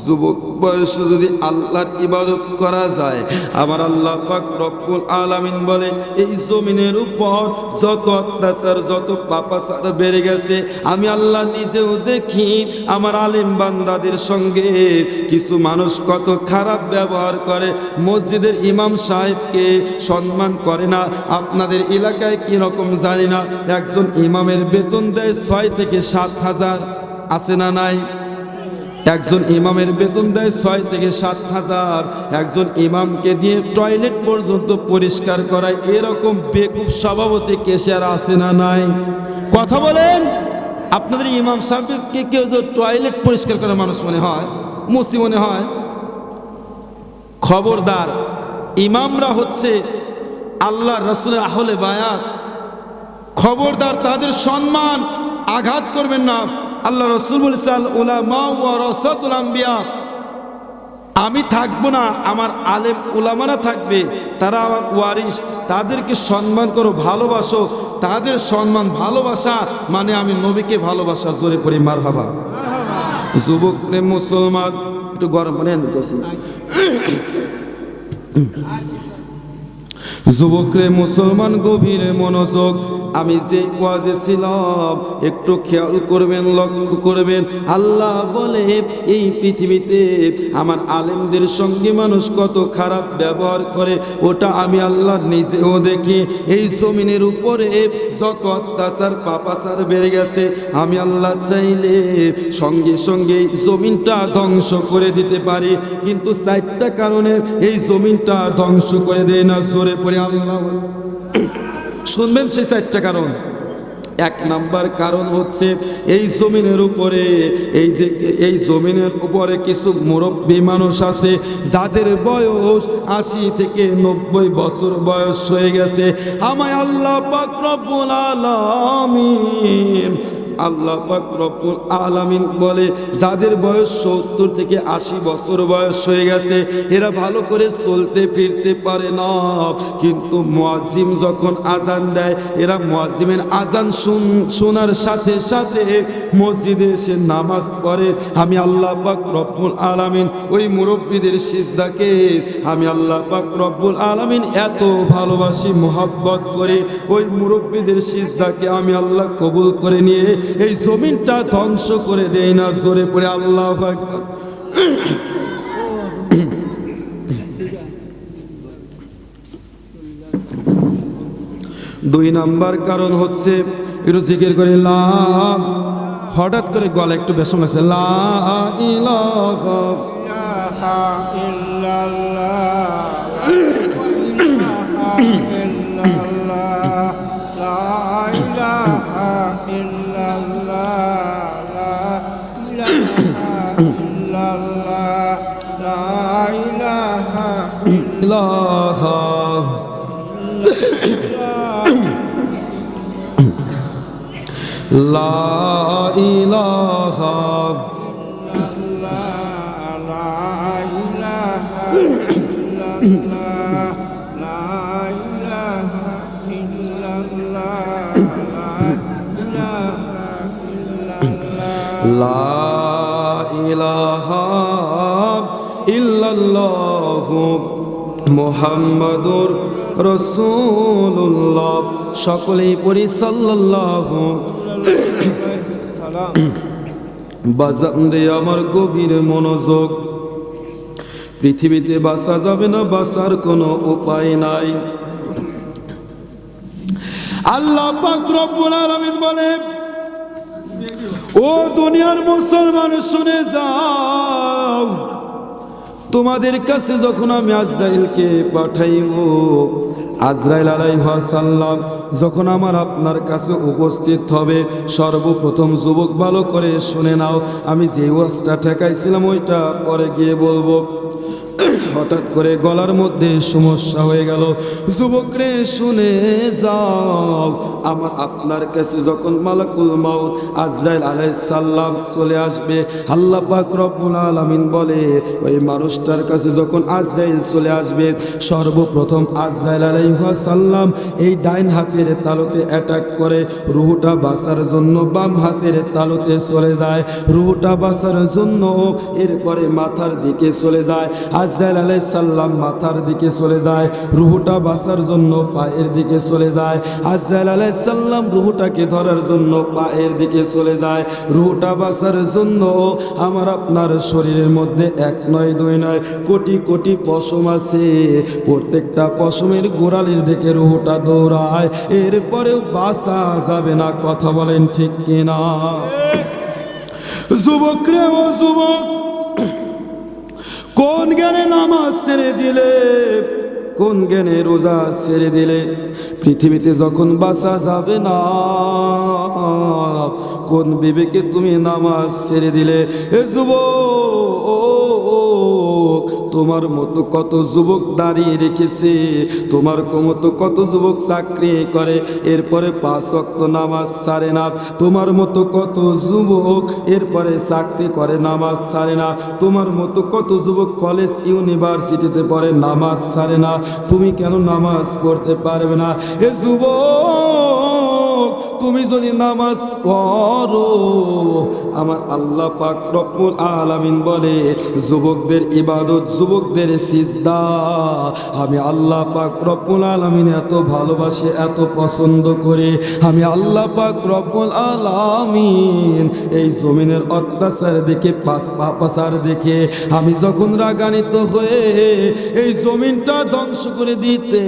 যুবক বয়সে যদি আল্লাহর ইবাদত করা যায়, আমার আল্লাহ পাক রব্বুল আলামিন বলে এই জমিনের উপর যত অত্যাচার, যত পাপাচার বেড়ে গেছে, আমি আল্লাহ নিজেও দেখি আমার আলেম বান্দাদের সঙ্গে কিছু মানুষ কত খারাপ ব্যবহার করে। মসজিদের ইমাম সাহেবকে সম্মান করে না। আপনাদের এলাকায় কীরকম জানি না, একজন ইমামের বেতন দেয় 6 থেকে 7 হাজার, আছে না নাই? একজন ইমামের বেতন দেয় 6 থেকে 7 হাজার। একজন ইমামকে দিয়ে টয়লেট পর্যন্ত পরিষ্কার করায়, এরকম বেকুব সভাপতি কেশিয়ার আছে না নাই? কথা বলেন। আপনাদের ইমাম সাহেবকে কেউ তো টয়লেট পরিষ্কার করা মানুষ মনে হয়, মুসি মনে হয়? খবরদার, ইমামরা হচ্ছে আল্লাহ রাসূলের আহলে বায়াত। খবরদার, তাদের সম্মান আঘাত করবেন না। আল্লাহ রাসূল বলেছেন, উলামা ওয়ারাসাতুল আম্বিয়া, আমি থাকবো না, আমার আলেম উলামারা থাকবে, তারা আমার ওয়ারিস, তাদেরকে সম্মান করো, ভালোবাসো। তাদের সম্মান ভালোবাসা মানে আমি নবীকে ভালোবাসা। জোরে পড়ি মারহাবা। যুবক রে মুসলমান, একটু গরম পানি আনতে চাইছি। যুবক রে মুসলমান, গভীরে মনোযোগ। আমি যে ওয়াজে ছিলাম একটু খেয়াল করবেন, লক্ষ্য করবেন। আল্লাহ বলে এই পৃথিবীতে আমার আলেমদের সঙ্গে মানুষ কত খারাপ ব্যবহার করে, ওটা আমি আল্লাহ নিজেও দেখি। এই জমিনের উপরে যত অত্যাচার পাপাচার বেড়ে গেছে, আমি আল্লাহ চাইলে সঙ্গে সঙ্গে এই জমিনটা ধ্বংস করে দিতে পারি, কিন্তু 4টা কারণে এই জমিনটা ধ্বংস করে দেয় না। জোরে পড়ে আল্লাহ শুনবেন সেই 4টা কারণ। 1 নাম্বার কারণ হচ্ছে এই জমিনের উপরে, এই জমিনের উপরে কিছু মুরব্বী মানুষ আছে যাদের বয়স 80 থেকে 90 বছর বয়স হয়ে গেছে। আমায় আল্লাহ পাক রব্বুল আলামিন, আল্লাহ পাক রব্বুল আলামিন বলে যাদের বয়স 70 থেকে 80 বছর বয়স হয়ে গেছে, এরা ভালো করে চলতে ফিরতে পারে না, কিন্তু মুয়াজ্জিম যখন আজান দেয়, এরা মুয়াজ্জিমের আজান শোনার সাথে সাথে মসজিদে এসে নামাজ পড়ে। আমি আল্লাহ পাক রব্বুল আলামিন ওই মুরব্বীদের সিজদাকে আমি আল্লাহ পাক রব্বুল আলামিন এত ভালোবাসি, মোহাব্বত করে ওই মুরব্বীদের সিজদাকে আমি আল্লাহ কবুল করে নিয়ে এই জমিনটা ধ্বংস করে দেয় না। জোরে পড়ে আল্লাহু আকবার। 2 নাম্বার কারণ হচ্ছে, একটু জিকির করে লা, হঠাৎ করে গলা একটু বেশম আছে, লা ইলাহা লা ইলাহা ইল্লাল্লাহু মুহাম্মাদুর রাসূলুল্লাহ। সকলেই পড়ি সাল্লাল্লাহু। বাজান রে আমার গভীর মনোযোগ, পৃথিবীতে বাঁচা যাবে না, বাঁচার কোনো উপায় নাই। আল্লাহ পাক রব্বুল আলামিন বলে, ও দুনিয়ার মুসলমান শুনে যাও, তোমাদের কাছে যখন আমি আজরাইলকে পাঠাইব, আজরাইল আলাইহিস সালাম যখন আমার আপনার কাছে উপস্থিত হবে, সর্বপ্রথম যুবক ভালো করে শুনে নাও, আমি যে ওয়াজটা ঠেকাইছিলাম ওইটা পরে গিয়ে বলবো। হঠাৎ করে গলার মধ্যে সমস্যা হয়ে গেল। যুবকরে শুনে যাও, আমার আপনার কাছে যখন মালাকুল মাউত আজরাইল আলাইহিস সালাম চলে আসবে, আল্লাহ পাক রব্বুল আলামিন বলে ওই মানুষটার কাছে যখন আজরাইল চলে আসবে, সর্বপ্রথম আজরাইল আলাইহিস সালাম এই ডাইন হাতের তালুতে অ্যাটাক করে, রুহটা বাঁচার জন্য বাম হাতের তালুতে চলে যায়, রুহটা বাঁচার জন্য এরপরে মাথার দিকে চলে যায়। আজরাইল আলাইহিস সালাম মাথার দিকে চলে যায়, রুহটা বাঁচার জন্য পায়ের দিকে চলে যায়। আজরাইল আলাইহিস সালাম রুহটাকে ধরার জন্য পায়ের দিকে চলে যায়, রুহটা বাঁচার জন্য আমার আপনার শরীরের মধ্যে 1 নয় 2 নয় কোটি কোটি পশম আছে, প্রত্যেকটা পশমের গোড়ালির দিকে রুহটা দৌড়ায়, এরপরেও বাঁচা যাবে না। কথা বলেন ঠিক কিনা? যুবক রে ও যুবক, কোন জ্ঞানে নামাজ ছেড়ে দিলে, কোন জ্ঞানে রোজা ছেড়ে দিলে পৃথিবীতে যখন বাঁচা যাবে না, কোন বিবেকে তুমি নামাজ ছেড়ে দিলে? এ যুবক, তোমার মতো কত যুবক দাঁড়িয়ে রেখেছে, তোমার মতো কত যুবক চাকরি করে এরপরে 5 ওয়াক্ত নামাজ ছাড়ে না, তোমার মতো কত যুবক এরপরে চাকরি করে নামাজ ছাড়ে না, তোমার মতো কত যুবক কলেজ ইউনিভার্সিটিতে পড়ে নামাজ ছাড়ে না, তুমি কেন নামাজ পড়তে পারবে না? এ যুবক, তুমি যদি নামাজ পড়ো, আমার আল্লাহ পাক রব্বুল আলামিন বলে যুবকদের ইবাদত, যুবকদের সিজদা আমি আল্লাহ পাক রব্বুল আলামিন এত ভালোবাসে, এত পছন্দ করে। আমি আল্লাহ পাক রব্বুল আলামিন এই জমিনের অত্যাচার দেখে, পাপাচার দেখে আমি যখন রাগান্বিত হয়ে এই জমিনটা ধ্বংস করে দিতে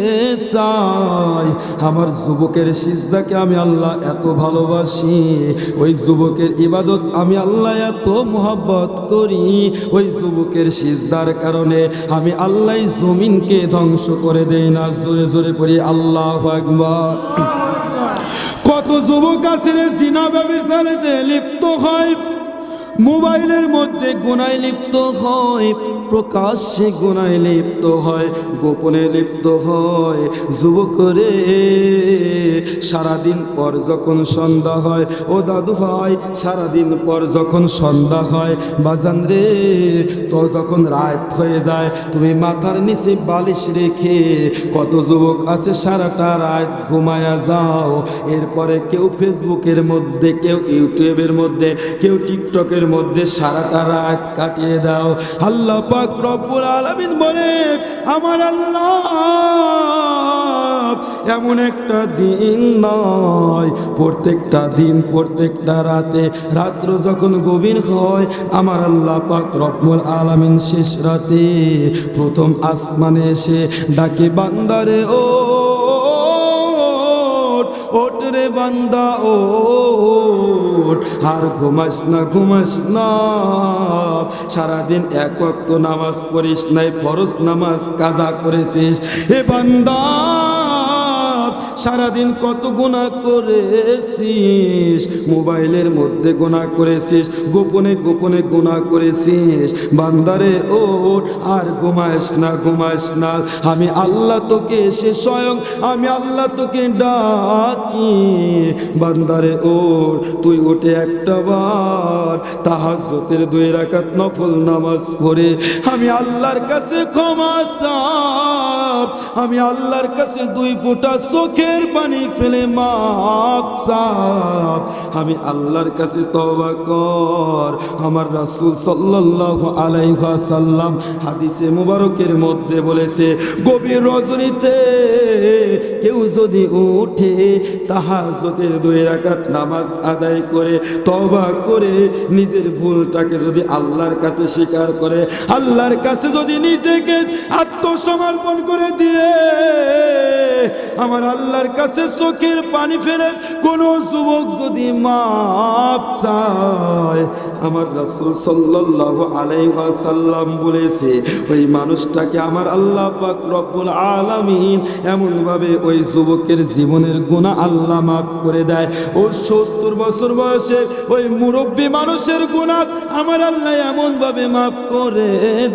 চাই, আমার যুবকের সিজদাকে আমি আল্লাহ এত ভালোবাসি, ওই যুবকের ইবাদত আমি আল্লাহ এত মোহাব্বত করি, ওই যুবকের সিজদার কারণে আমি আল্লাহ জমিনকে ধ্বংস করে দেই না। জোরে জোরে পড়ি আল্লাহু আকবার। কত যুবক আছে রে জিনা ব্যভিচারেতে লিপ্ত হয়, মোবাইলের মধ্যে গুনায় লিপ্ত হয়, প্রকাশ্যে গুনায় লিপ্ত হয়, গোপনে লিপ্ত হয়। যুবক রে, সারাদিন পর যখন সন্ধ্যা হয়, ও দাদু ভাই, সারাদিন পর যখন সন্ধ্যা হয় বাজান রে, তো যখন রাত হয়ে যায়, তুমি মাথার নিচে বালিশ রেখে কত যুবক আছে সারাটা রাত ঘুমায়া যাও, এরপরে কেউ ফেসবুকের মধ্যে, কেউ ইউটিউবের মধ্যে, কেউ টিকটকের মধ্যে সারাটা রাত কাটিয়ে দাও। আল্লাহ পাক রব্বুল আলামিন বলে আমার আল্লাহ এমন একটা দিন নয়, প্রত্যেকটা দিন, প্রত্যেকটা রাতে, রাত্র যখন গভীর হয়, আমার আল্লাহ পাক রব্বুল আলামিন শেষ রাতে প্রথম আসমানে এসে ডাকে বান্দারে ও ওঠ রে বান্দা ওঠ, আর ঘুমাস না, ঘুমাস না, সারাদিন 1 ওয়াক্ত নামাজ পড়িস নাই, ফরজ নামাজ কাজা করেছিস। এ বান্দা, সারাদিন কত গুনাহ করেছিস, মোবাইলের মধ্যে গুনাহ করেছিস, গোপনে গোপনে গুনাহ করেছিস। বান্দারে ওঠ, আর ঘুমাস না, ঘুমাস না, আমি আল্লাহ তোকে এসে স্বয়ং আমি আল্লাহ তোকে ডাকি। বান্দারে ওঠ, তুই উঠে একটা বার তাহাজ্জুদের 2 রাকাত নফল নামাজ পড়ে আমি আল্লাহর কাছে ক্ষমা চাপ, আমি আল্লাহর কাছে 2 ফোঁটা চোখের পানি ফেলে মাপ চাপ, আমি আল্লাহর কাছে তওবা কর। আমার রাসূল সাল্লাল্লাহু আলাইহি ওয়াসাল্লাম হাদিসে মুবারকের মধ্যে বলেছে, গভীর রজনীতে কেউ যদি উঠে তাহাজ্জুদের 2 রাকাত নামাজ আদায় করে, তওবা করে, নিজের ভুলটাকে যদি আল্লাহর কাছে স্বীকার করে, আল্লাহর কাছে যদি নিজেকে আত্মসমর্পণ করে দিয়ে আমার আল্লাহর কাছে চোখের পানি ফেলে কোনো যুবক যদি মাপ চায়, আমার রাসূল সাল্লাল্লাহু আলাইহি ওয়াসাল্লাম বলেছে ওই মানুষটাকে আমার আল্লাহ পাক রব্বুল আলামিন এমনভাবে ওই যুবকের জীবনের গুনাহ আল্লাহ মাফ করে দেয়। ও 70 বছর বয়সে ওই মুরব্বী মানুষের গুনাহ আমার আল্লাহ এমনভাবে মাফ করে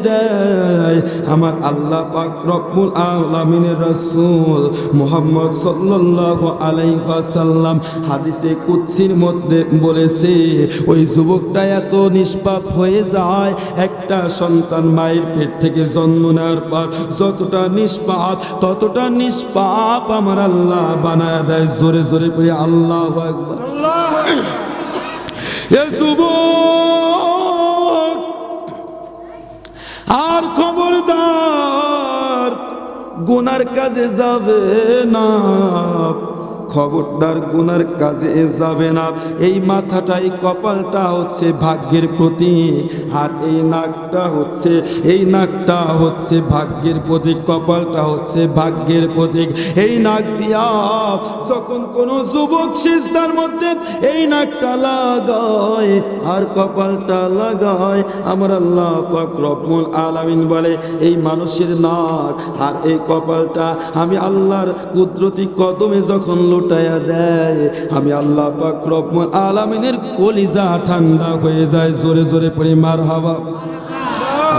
দেয়। আমার আল্লাহ পাক রব্বুল আলামিনের রাসূল মুহাম্মদ সাল্লাল্লাহু আলাইহি ওয়াসাল্লাম হাদিসে কুদসির মধ্যে বলেছে, ওই যুবকটা এত নিষ্পাপ হয়ে যায়, একটা সন্তান মায়ের পেট থেকে জন্ম নেওয়ার পর যতটা নিষ্পাপ, ততটা নিষ্পাপ আমার আল্লাহ বানায় দেয়। জোরে জোরে করে আল্লাহু আকবার। এ যুবক, আর খবরদার গুনার কাজে যাবে না, খবরদার গুনার কাজে যাবে না। এই মাথাটা, এই কপালটা হচ্ছে ভাগ্যের প্রতীক, আর এই নাকটা হচ্ছে ভাগ্যের প্রতীক, কপালটা হচ্ছে ভাগ্যের প্রতীক। এই নাক দিয়া যখন কোনো যুবক সিজদার মধ্যে এই নাকটা লাগায় আর কপালটা লাগায়, আমার আল্লাহ পাক রব্বুল আলামিন বলে এই মানুষের নাক আর এই কপালটা আমি আল্লাহর কুদরতি কদমে যখন লুটায়া দেয়, আমি আল্লাহ পাক রব্বুল আলামিনের কলিজা ঠান্ডা হয়ে যায়। জোরে জোরে পড়ি মারহাবা।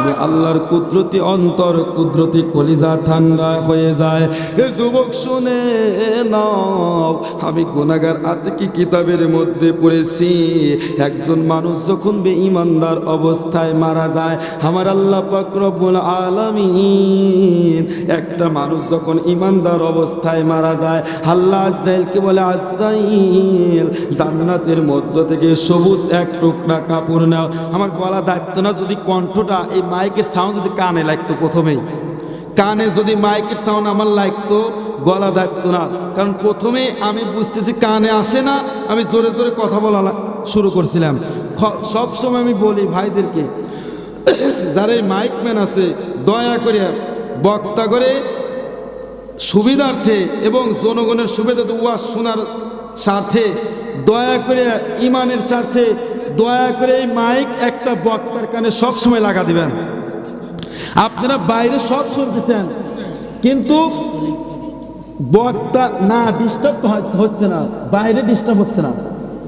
আমি আল্লাহর কুদরতি অন্তর, কুদরতি কলিজা ঠান্ডা হয়ে যায়। এ যুবক শুনে নাও, আমি গুনাহগার আতিকি কিতাবের মধ্যে পড়েছি, একজন মানুষ যখন বেঈমানদার অবস্থায় মারা যায়, আমার আল্লাহ পাক রব্বুল আলামিন একটা মানুষ যখন ঈমানদার অবস্থায় মারা যায়, আল্লাহ আজরাইলকে বলে, আজরাইল জান্নাতের মধ্য থেকে সবুজ এক টুকরা কাপড় নাও। আমার গলা দায়িত্ব না, যদি কণ্ঠটা এই মাইকের সাউন্ড যদি কানে লাগতো, প্রথমেই কানে যদি মাইকের সাউন্ড আমার লাগতো, গলা দায়িত্ব না, কারণ প্রথমে আমি বুঝতেছি কানে আসে না, আমি জোরে জোরে কথা বলা শুরু করছিলাম। সব সময় আমি বলি ভাইদেরকে, যারা এই মাইকম্যান আছে, দয়া করে বক্তা করে সুবিধার্থে এবং জনগণের সুবিধাতে ওয়াজ শোনার স্বার্থে, দয়া করে ইমানের স্বার্থে, দয়া করে এই মাইক একটা বক্তার কানে সব সময় লাগা দিবেন। আপনারা বাইরে সব শুনতেছেন, কিন্তু বক্তা না ডিস্টার্ব তো হচ্ছে না, বাইরে ডিস্টার্ব হচ্ছে না,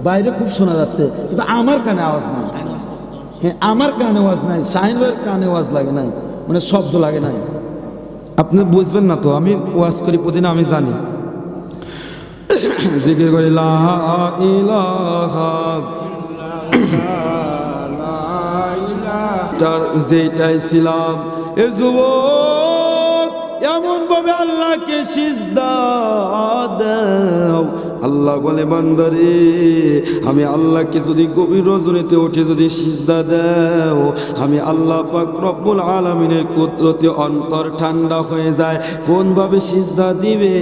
বাইরে খুব শোনা যাচ্ছে, কিন্তু আমার কানে আওয়াজ নাই। হ্যাঁ, আমার কানে আওয়াজ নাই, শাহিন ভাইয়ের কানে আওয়াজ লাগে নাই, মানে শব্দ লাগে নাই। আপনি বুঝবেন না তো, আমি ওয়াজ করি প্রতিদিন, আমি জানি। জিকির করি লা ইলাহা যেটাই ছিলাম, এ যুবক এমন ভাবে আল্লাহকে সিজদা দাও। আল্লাহ বলে, বান্দারে আমি আল্লাহকে যদি গভীর রজনীতে উঠে যদি সিজদা দাও, আমি আল্লাহ পাক রব্বুল আলামিনের কুদরতে অন্তর ঠান্ডা হয়ে যায়। কোন ভাবে সিজদা দিবে?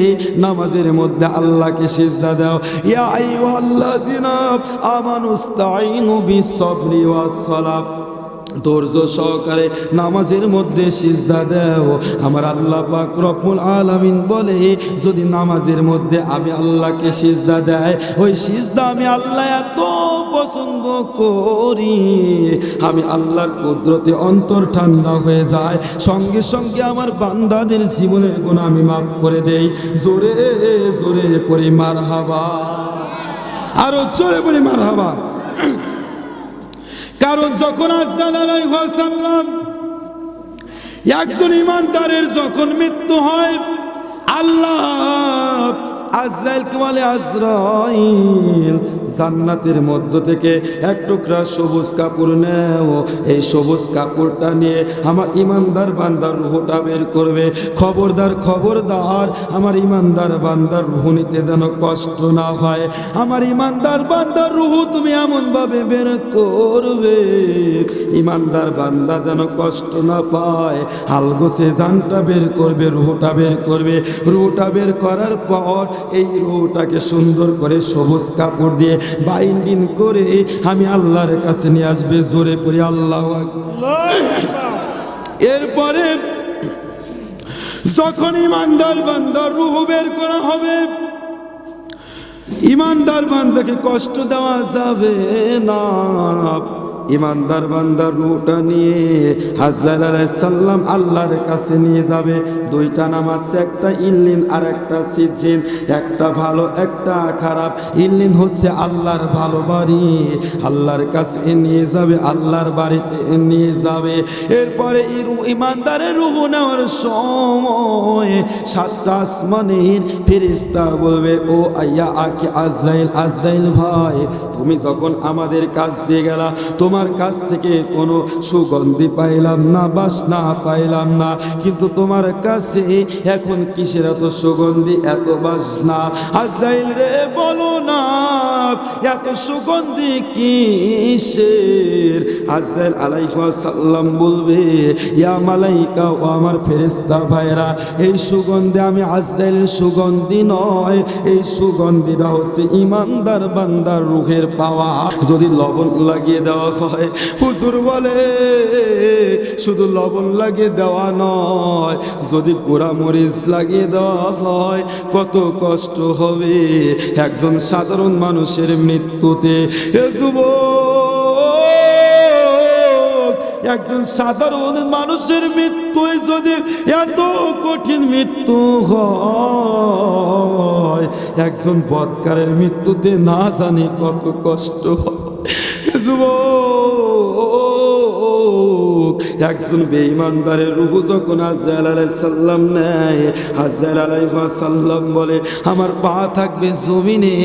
নামাজের মধ্যে আল্লাহকে সিজদা দাও। ইয়া আইয়ুহাল্লাযিনা আমানুস্তাঈনু বিস-সাবরি ওয়াস-সালাহ, ধৈর্য সহকারে নামাজের মধ্যে সিজদা দেও। আমার আল্লাহ পাক রব্বুল আলামিন বলে, যদি নামাজের মধ্যে আমি আল্লাহকে সিজদা দেয়, ওই সিজদা আমি আল্লাহ এত পছন্দ করি, আমি আল্লাহর কুদরতে অন্তর ঠান্ডা হয়ে যায়, সঙ্গে সঙ্গে আমার বান্দাদের জীবনের গুনাহ আমি মাফ করে দেই। জোরে জোরে পড়ি মারহাবা, আরো জোরে পড়ি মারহাবা। কারণ যখন আজরাইল আলাইহিস সালাম একজন ইমানদারের যখন মৃত্যু হয়, আল্লাহ আজরাইলকে বলে, আজরাইল জান্নাতের মধ্য থেকে এক টুকরা সবুজ কাপড় নেও, এই সবুজ কাপড়টা নিয়ে আমার ইমানদার বান্দার রূহটা বের করবে। খবরদার খবরদার, আমার ইমানদার বান্দার রূহ নিতে যেন কষ্ট না হয়। আমার ইমানদার বান্দার রূহ তুমি এমনভাবে বের করবে, ইমানদার বান্দা যেন কষ্ট না পায়। আলগোছে জানটা বের করবে, রূহটা বের করবে। রূহটা বের করার পর এই রূহটাকে সুন্দর করে সবুজ কাপড় দিয়ে বাইন্ডিং করে আমি আল্লাহর কাছে নিয়ে আসবে। জোরে পড়ি আল্লাহু আকবার। এরপরে যখন ইমানদার বান্দার রূহ বের করা হবে, ইমানদার বান্দাকে কষ্ট দেওয়া যাবে না। ইমানদার বান্দার রূহটা নিয়ে আজরাইল আলাইহিস সালাম আল্লাহর কাছে নিয়ে যাবে। দুইটা নাম আছে, একটা ইল্লিন আর একটা সিজিন, একটা ভালো একটা খারাপ। ইল্লিন হচ্ছে আল্লাহর ভালো বাড়ি, আল্লাহর কাছে নিয়ে যাবে, আল্লাহর বাড়িতে নিয়ে যাবে। এরপরে ইমানদারের রূহ নেওয়ার সময় সাতটা আসমানের ফেরেশতা বলবে, ও আইয়া আকি আজরাইল, আজরাইল ভাই তুমি যখন আমাদের কাছ দিয়ে গেলা, তোমার কাছ থেকে কোনো সুগন্ধি পাইলাম না, বাসনা পাইলাম না, কিন্তু তোমার কাছে এখন কিসের এত সুগন্ধি, এত বাসনা? আজরাইল রে বলো না, এত সুগন্ধি কিসের? আজরাইল আলাইহিস সালাম বলবে, ইয়া মালাইকা, ও আমার ফেরেশতা ভাইরা, এই সুগন্ধি আমি আজরাইলের সুগন্ধি নয়, এই সুগন্ধিটা হচ্ছে ইমানদার বান্দার রূহের পাওয়া। যদি লবণ লাগিয়ে দেওয়া হয়, হুজুর বলে শুধু লবণ লাগিয়ে দেওয়া নয়, যদি গোড়া মরিচ লাগিয়ে দেওয়া হয় কত কষ্ট হবে একজন সাধারণ মানুষের মৃত্যুতে। এ যুবক, একজন সাধারণ মানুষের মৃত্যুই যদি এত কঠিন মৃত্যু হয়, একজন বদকারের মৃত্যুতে না জানি কত কষ্ট হয়। যুবক, একজন বেঈমানদারের রূহ যখন আজরাইল আলাইহিস সালাম নেয়, আজরাইল আলাইহিস সালাম বলে আমার পা থাকবে জমিনে,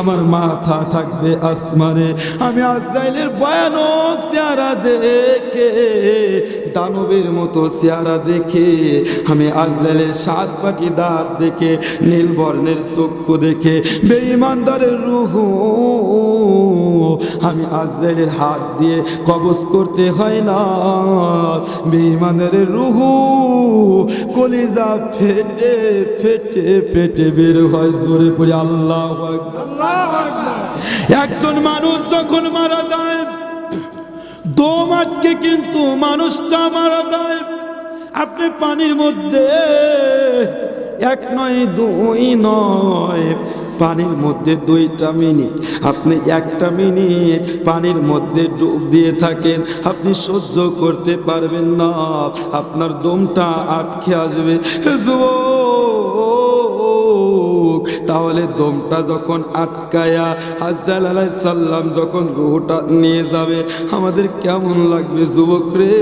আমার মাথা থাকবে আসমানে। আমি আজরাইলের ভয়ানক চেহারা দেখে, দানবের মতো চেহারা দেখে, আমি আজরাইলের 7 পাটি দাঁত দেখে, নীল বর্ণের চক্ষু দেখে, বেঈমানদারের রূহ আমি আজরাইলের হাত দিয়ে কবজ করতে হয় না। বেঈমানের রূহ কলিজা ফেটে ফেটে ফেটে বের হয়। জোরে পড়ে আল্লাহু আকবার, আল্লাহু আকবার। একজন মানুষ যখন মারা যায়, দম আটকে কিন্তু মানুষটা মারা যায়। আপনি পানির মধ্যে 1 নয় 2 নয়, পানির মধ্যে 2টা মিনিট, আপনি 1টা মিনিট পানির মধ্যে ডুব দিয়ে থাকেন, আপনি সহ্য করতে পারবেন না, আপনার দমটা আটকে আসবে। তাহলে দমটা যখন আটকায়া আজরাইল আলাইহিস সালাম যখন রূহটা নিয়ে যাবে, আমাদের কেমন লাগবে যুবক রে?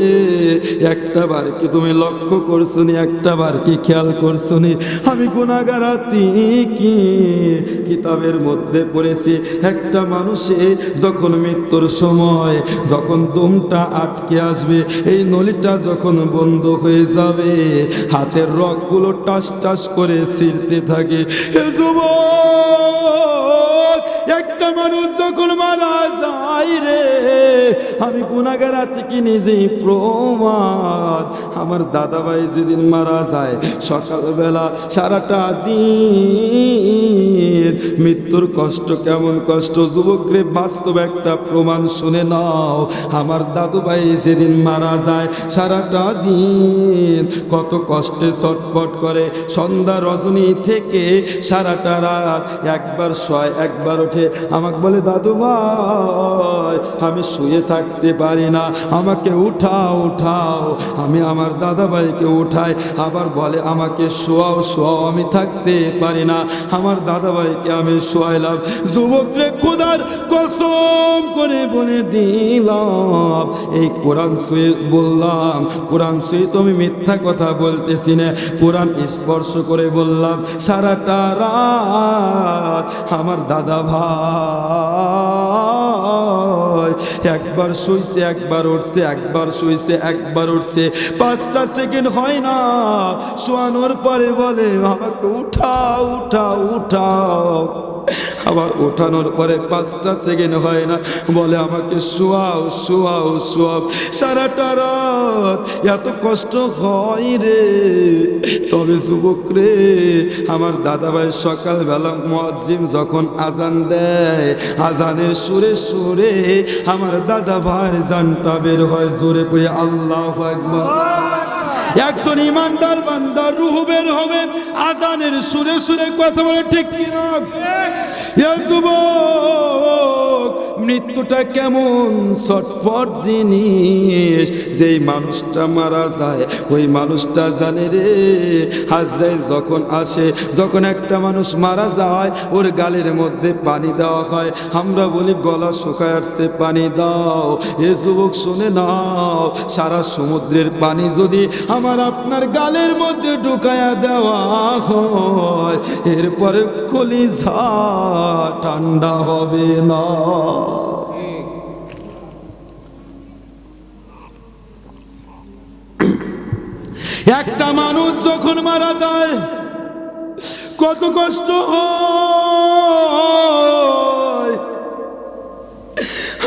একটা বার কি তুমি লক্ষ্য করছো নি? একটা বার কি খেয়াল করছো নি? আমি গুনাহগার কি কিতাবের মধ্যে পড়েছি, একটা মানুষে যখন মৃত্যুর সময় যখন দমটা আটকে আসবে, এই নলিটা যখন বন্ধ হয়ে যাবে, হাতের রগগুলো টাস টাস করে ছিঁড়তে থাকে। যুবক, একটা মানুষ যখন মারা যায় রে, আমি গুনাহগার থেকে নিজেই প্রমাণ। আমার দাদাভাই যেদিন মারা যায়, সকালবেলা সারাটা দিন মৃত্যুর কষ্ট কেমন কষ্ট, যুবক রে বাস্তব একটা প্রমাণ শুনে নাও। আমার দাদুভাই যেদিন মারা যায়, সারাটা দিন কত কষ্টে ছটফট করে, সন্ধ্যা রজনী থেকে সারাটা রাত, একবার শোয় একবার ওঠে, আমাকে বলে দাদু ভাই আমি শুয়ে থাকতে পারি না, আমাকে উঠাও উঠাও। আমি আমার দাদা ভাইকে উঠাই, আবার বলে আমাকে শোয়াও শোয়াও, আমি থাকতে পারি না, আমার দাদা ভাইকে আমি শোয়াইলাম। যুবক রে খোদার কসম করে বলে দিলাম, এই কোরআন ছুঁয়ে বললাম, কোরআন ছুঁয়ে তো আমি মিথ্যা কথা বলতেছি না, কোরআন স্পর্শ করে বললাম, সারাটা রাত আমার দাদা ভাই একবার শুইছে একবার উঠছে, একবার শুইছে একবার উঠছে, 5টা সেকেন্ড হয় না শোয়ানোর পরে বলে আমাকে উঠাও উঠাও উঠাও। আবার ওঠানোর পরে 5টা সেকেন্ড হয় না, বলে আমাকে শোয়াও শোয়াও শোয়াও। সারাটা রাত এত কষ্ট হয় রে। তবে যুবক রে, আমার দাদাভাই সকালবেলা মুয়াজ্জিন যখন আজান দেয়, আজানের সুরে সুরে আমার দাদা ভাইয়ের জানটা বের হয়। জোরে পড়ে আল্লাহু আকবার। একজন ইমানদার বান্দার রূহ বের হবে আজানের সুরে সুরে। কথা বলে ঠিক কিনা? যুবক, মৃত্যুটা কেমন ছটফট জিনিস। যেই মানুষটা মারা যায়, ওই মানুষটা জানে রে, আজরাইল যখন আসে, যখন একটা মানুষ মারা যায়, ওর গালের মধ্যে পানি দেওয়া হয়, আমরা বলি গলা শুকায় আসছে পানি দাও। এ যুবক শুনে নাও, সারা সমুদ্রের পানি যদি আমার আপনার গালের মধ্যে ঢুকায়া দেওয়া হয়, এরপরে কলিজা ঠান্ডা হবে না। একটা মানুষ যখন মারা যায় কত কষ্ট হয়।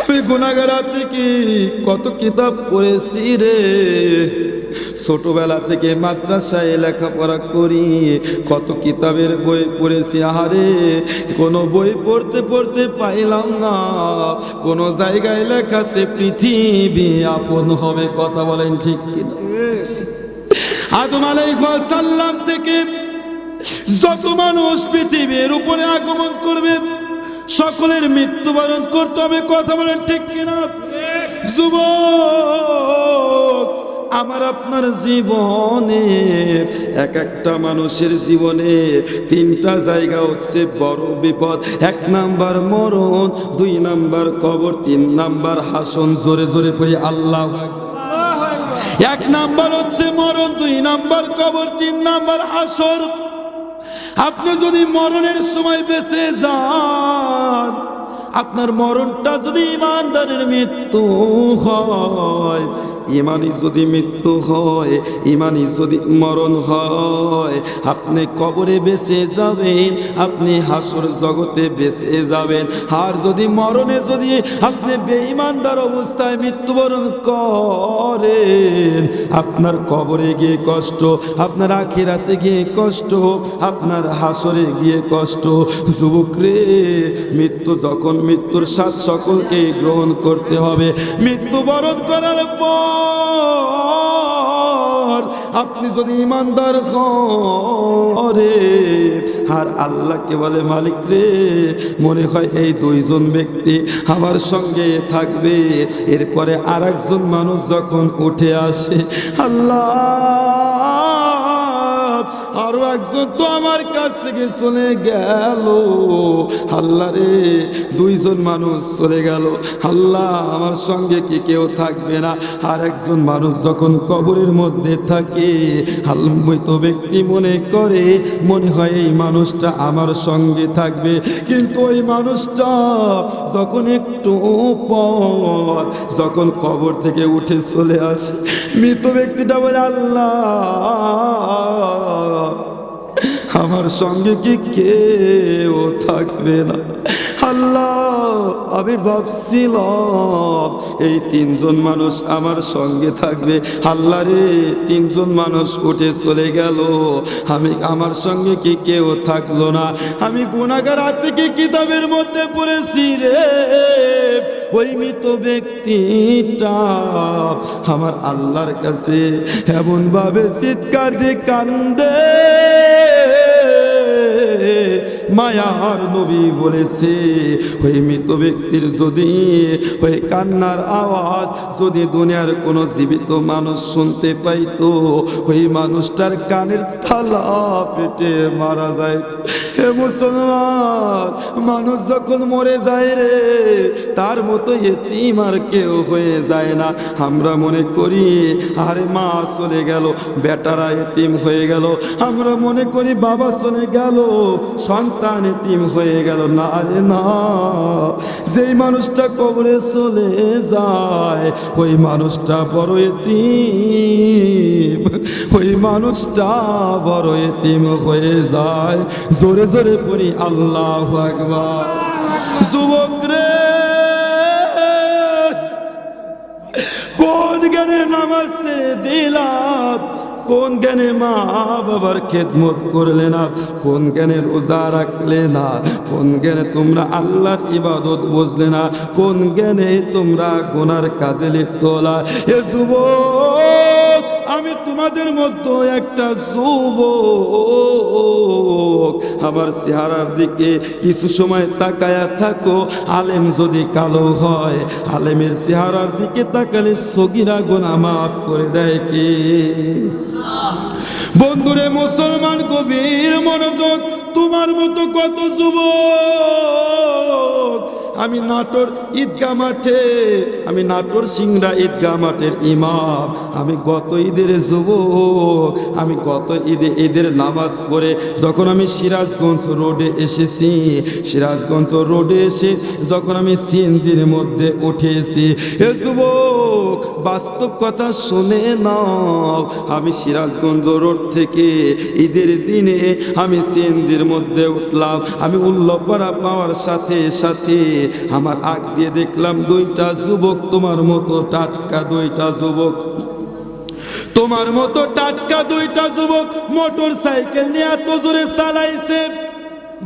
আমি গুনাহগার থেকে কত কিতাব পড়েছি রে, ছোটবেলা থেকে মাদ্রাসায় লেখাপড়া করি, কত কিতাবের বই পড়েছি। আহারে, কোনো বই পড়তে পড়তে পাইলাম না কোনো জায়গায় লেখা আছে পৃথিবী আপন হবে। কথা বলেন ঠিক কিনা? আদম আলাইহিস সালাম থেকে যত মানুষ পৃথিবীর উপরে আগমন করবে, সকলের মৃত্যুবরণ করতে হবে। কথা বলেন ঠিক কিনা? যুবক, আমার আপনার জীবনে, এক একটা মানুষের জীবনে 3টা জায়গা হচ্ছে বড় বিপদ। 1 নাম্বার মরণ, 2 নাম্বার কবর, 3 নাম্বার হাসন। জোরে জোরে পড়ি আল্লাহু আকবার। এক নাম্বার হচ্ছে মরণ, 2 নাম্বার কবর, 3 নাম্বার হাসর। আপনি যদি মরণের সময় বেঁচে যান, আপনার মরণটা যদি ইমানদারের মৃত্যু হয়, ইমানি যদি মৃত্যু হয়, ইমানি যদি মরণ হয়, আপনি কবরে বেঁচে যাবেন, আপনি হাসর জগতে বেঁচে যাবেন। আর যদি মরণে যদি আপনি বেঈমানদার অবস্থায় মৃত্যুবরণ করেন, আপনার কবরে গিয়ে কষ্ট, আপনার আখিরাতে গিয়ে কষ্ট, আপনার হাসরে গিয়ে কষ্ট। যুবক রে, মৃত্যুর স্বাদ সকলকে গ্রহণ করতে হবে। মৃত্যুবরণ করার পর আপনি যদি ইমানদার হরে আর আল্লাহকে বলে মালিক রে, মনে হয় এই 2 জন ব্যক্তি আমার সঙ্গে থাকবে, এরপরে আরেকজন মানুষ যখন উঠে আসে, আল্লাহ আরো একজন তো আমার কাছ থেকে চলে গেল, আল্লাহ রে 2 জন মানুষ চলে গেল, আল্লাহ আমার সঙ্গে কি কেউ থাকবে না? আর একজন মানুষ যখন কবরের মধ্যে থাকে, মৃত ব্যক্তি মনে হয় এই মানুষটা আমার সঙ্গে থাকবে, কিন্তু ওই মানুষটা যখন একটু পর যখন কবর থেকে উঠে চলে আসে, মৃত ব্যক্তিটা বলে আল্লাহ আমার সঙ্গে কি কেউ থাকবে না? আল্লাহ আমি ভাবছিলাম এই 3 জন মানুষ আমার সঙ্গে থাকবে, আল্লাহ রে 3 জন মানুষ উঠে চলে গেল, আমার সঙ্গে কি কেউ থাকলো না? আমি গুনাহগার হাত থেকে কিতাবের মধ্যে পড়েছি রে, ওই মৃত ব্যক্তিটা আমার আল্লাহর কাছে এমন ভাবে চিৎকার দিয়ে কান্দে, মায়ার নবী বলেছে ওই মৃত ব্যক্তির যদি ওই কান্নার আওয়াজ যদি দুনিয়ার কোনো জীবিত মানুষ শুনতে পাইতো, ওই মানুষটার কানের থালা ফেটে মারা যায়। হে মুসলমান, মানুষ যখন মরে যায় রে, তার মতো এতিম আর কেউ হয়ে যায় না। আমরা মনে করি আরে মা চলে গেল, বেটারা এতিম হয়ে গেল, আমরা মনে করি বাবা চলে গেল, সন্তান এতিম হয়ে গেল। না রে না, যেই মানুষটা কবরে চলে যায় ওই মানুষটা বড় এতিম, ওই মানুষটা বড় এতিম হয়ে যায়। জোরে জোরে পড়ি আল্লাহু আকবার। যুবক রে, কোন জ্ঞানে নামাজ ছেড়ে দিলাম, কোন জ্ঞানে মা বাবার খেদমত করলে না, কোন জ্ঞানে রোজা রাখলে না, কোন জ্ঞানে তোমরা আল্লাহর ইবাদত বুঝলে না, কোন জ্ঞানে তোমরা গুনার কাজে লিপ্ত হলা। এ যুবক, আমি তোমাদের মতো একটা যুবক, আমার চেহারার দিকে কিছু সময় তাকায়া থাকো। আলেম যদি কালো হয়, আলেমের চেহারার দিকে তাকালে সগীরা গুনাহ মাফ করে দেয় কে? বন্ধুরে মুসলমান, গভীর মনোযোগ। তোমার মতো কত যুবক, আমি নাটোর ঈদগাহ মাঠে, আমি নাটোর সিংড়া ঈদগাহ মাঠের ইমাম, আমি গত ঈদের যুবক, আমি গত ঈদের নামাজ পড়ে যখন আমি সিরাজগঞ্জ রোডে এসেছি, সিরাজগঞ্জ রোডে এসে যখন আমি সিএনজির মধ্যে উঠেছি, এ যুবক বাস্তব কথা শুনে নাও, আমি সিরাজগঞ্জ রোড থেকে ঈদের দিনে আমি সিএনজির মধ্যে উঠলাম। আমি উল্লাপাড়া পাওয়ার সাথে সাথে আমার আগ দিয়ে দেখলাম 2টা যুবক, তোমার মতো টাটকা 2টা যুবক, তোমার মতো টাটকা 2টা যুবক মোটর সাইকেল নিয়ে এত জোরে চালাইছে।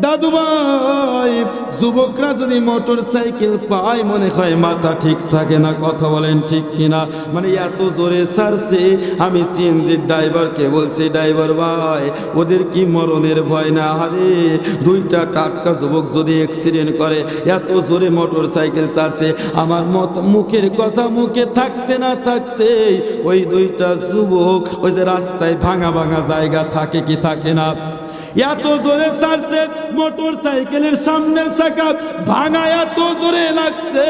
দাদু ভাই, যুবকরা যদি মোটর সাইকেল পায় মনে হয় মাথা ঠিক থাকে না, কথা বলেন ঠিক কিনা? মানে এত জোরে ছাড়ছে। আমি সিএনজির ড্রাইভারকে বলছি, ড্রাইভার ভাই ওদের কি মরণের ভয় না? আরে 2টা টাটকা যুবক যদি অ্যাক্সিডেন্ট করে, এত জোরে মোটর সাইকেল ছাড়ছে। আমার মুখের কথা মুখে থাকতে না থাকতেই ওই 2টা যুবক ওই যে রাস্তায় ভাঙা ভাঙা জায়গা থাকে কি থাকে না, এত জোরে ছাড়ছে, মোটর সাইকেলের সামনের চাকা ভাঙা এত জোরে লাগছে।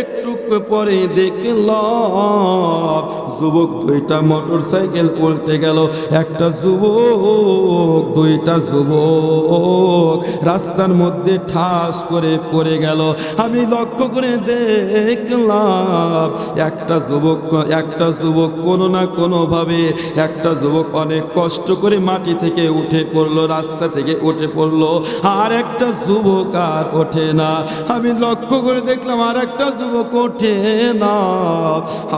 একটু পরে দেখলাম যুবক দুইটা মোটর সাইকেল উল্টে গেল, একটা যুবক দুইটা যুবক রাস্তার মধ্যে ঠাস করে পড়ে গেল। আমি লক্ষ্য করে দেখলাম একটা যুবক কোনো না কোনোভাবে, একটা যুবক অনেক কষ্ট করে মাটি থেকে উঠে পড়লো, রাস্তা থেকে উঠে পড়লো, আর একটা যুবক আর ওঠে না। আমি লক্ষ্য করে দেখলাম আর একটা যুবক ওঠে না।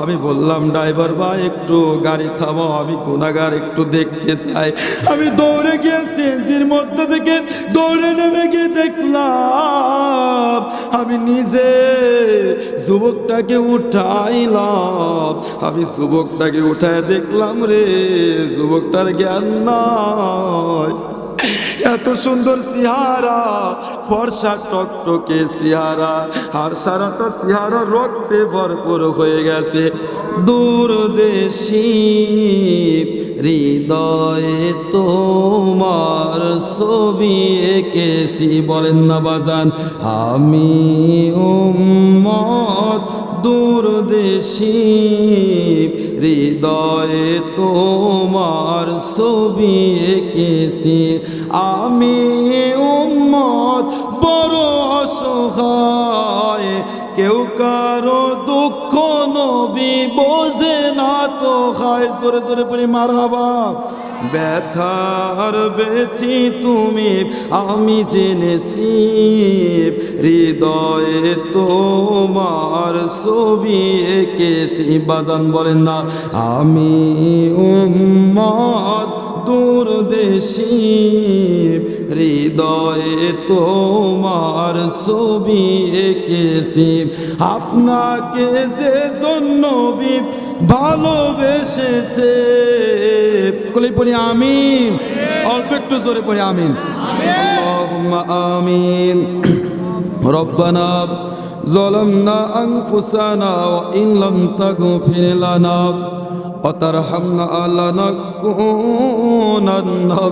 আমি বললাম ড্রাইভার ভাই একটু গাড়ি থামাও, আমি গুনাহগার একটু দেখতে চাই। আমি দৌড়ে গিয়ে সিএনজির মধ্যে থেকে দৌড়ে নেমে গিয়ে দেখলাম আমি নিজে যুবকটাকে উঠাইলাম। আমি যুবকটাকে উঠায় দেখলাম রে যুবকটার জ্ঞান নাই। এত সুন্দর চেহারা, ফর্সা টকটকে চেহারা, আর সারাটা চেহারা রক্তে ভরপুর হয়ে গেছে। দূরদেশী হৃদয়ে তোমার ছবি এঁকেছি, বলেন না বাজান আমি উম্মত দূরদেশী হৃদয়ে তোমার ছবি এঁকেছি। আমি উম্মত বড় অসহায়, কেউ কারো দুঃখ নবী বোঝে না তো খায়। জোরে জোরে পড়ি মারহাবা। ব্যথার ব্যথি তুমি আমি জেনেছি, হৃদয়ে তোমার ছবি এঁকেছি। বাজান বলেন না আমি উম্মত দূরদেশী হৃদয়ে তোমার ছবি এঁকেছি। আপনাকে যে জন্য ভালোবেসেছে, কলি পড়ি আমিন, অল্প একটু জোরে পড়ি আমিন। আল্লাহুম্মা আমিন। রব্বানা যালামনা আনফুসানা ওয়া ইন লাম তাগফির লানা ওয়া তারহামনা লানাকুনান্না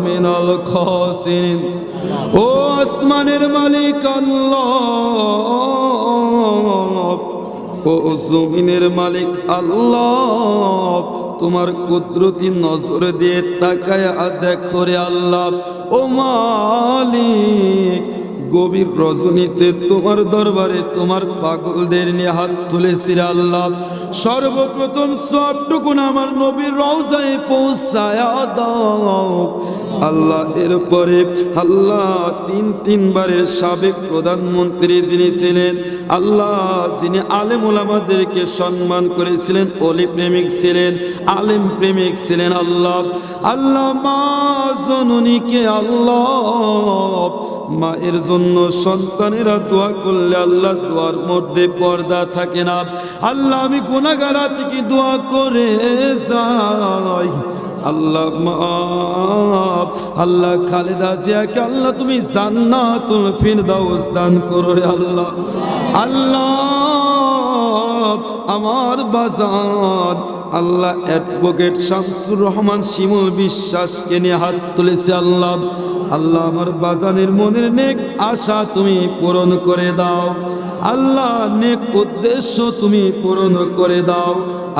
মিনাল খাসিরিন। ও আসমানের মালিক আল্লাহ, ও জমিনের মালিক আল্লাহ, তোমার কুদরতি নজর দিয়ে তাকায় দেখো রে আল্লাহ। ও মালিক, গভীর রজনীতে তোমার দরবারে তোমার পাগলদের নিয়ে হাত তুলেছি রে আল্লাহ। সর্বপ্রথম সবটুকুন আমার নবীর রওজায় পৌঁছায়া দাও আল্লাহ। এরপরে আল্লাহ তিনবারের সাবেক প্রধানমন্ত্রী যিনি ছিলেন আল্লাহ, যিনি আলেম ওলামাদেরকে সম্মান করেছিলেন, অলি প্রেমিক ছিলেন, আলেম প্রেমিক ছিলেন আল্লাহ। আল্লাহ মা জননীকে আল্লাহ, মায়ের জন্য সন্তানেরা দোয়া করলে আল্লাহ দোয়ার মধ্যে পর্দা থাকে না। আল্লাহ আমি গুনাহগার থেকে দোয়া করে যাই আল্লাহ মাফ। আল্লাহ খালেদা জিয়াকে আল্লাহ তুমি জান্নাতুল ফিরদাউস দান করো রে আল্লাহ। আল্লাহ আমার বাজান আল্লাহ অ্যাডভোকেট শামসুর রহমান শিমুল বিশ্বাসকে নিয়ে হাত তুলেছে আল্লাহ। আল্লাহ আমার বাজানের মনের নেক আশা তুমি পূরণ করে দাও আল্লাহ, নেক উদ্দেশ্য তুমি পূরণ করে দাও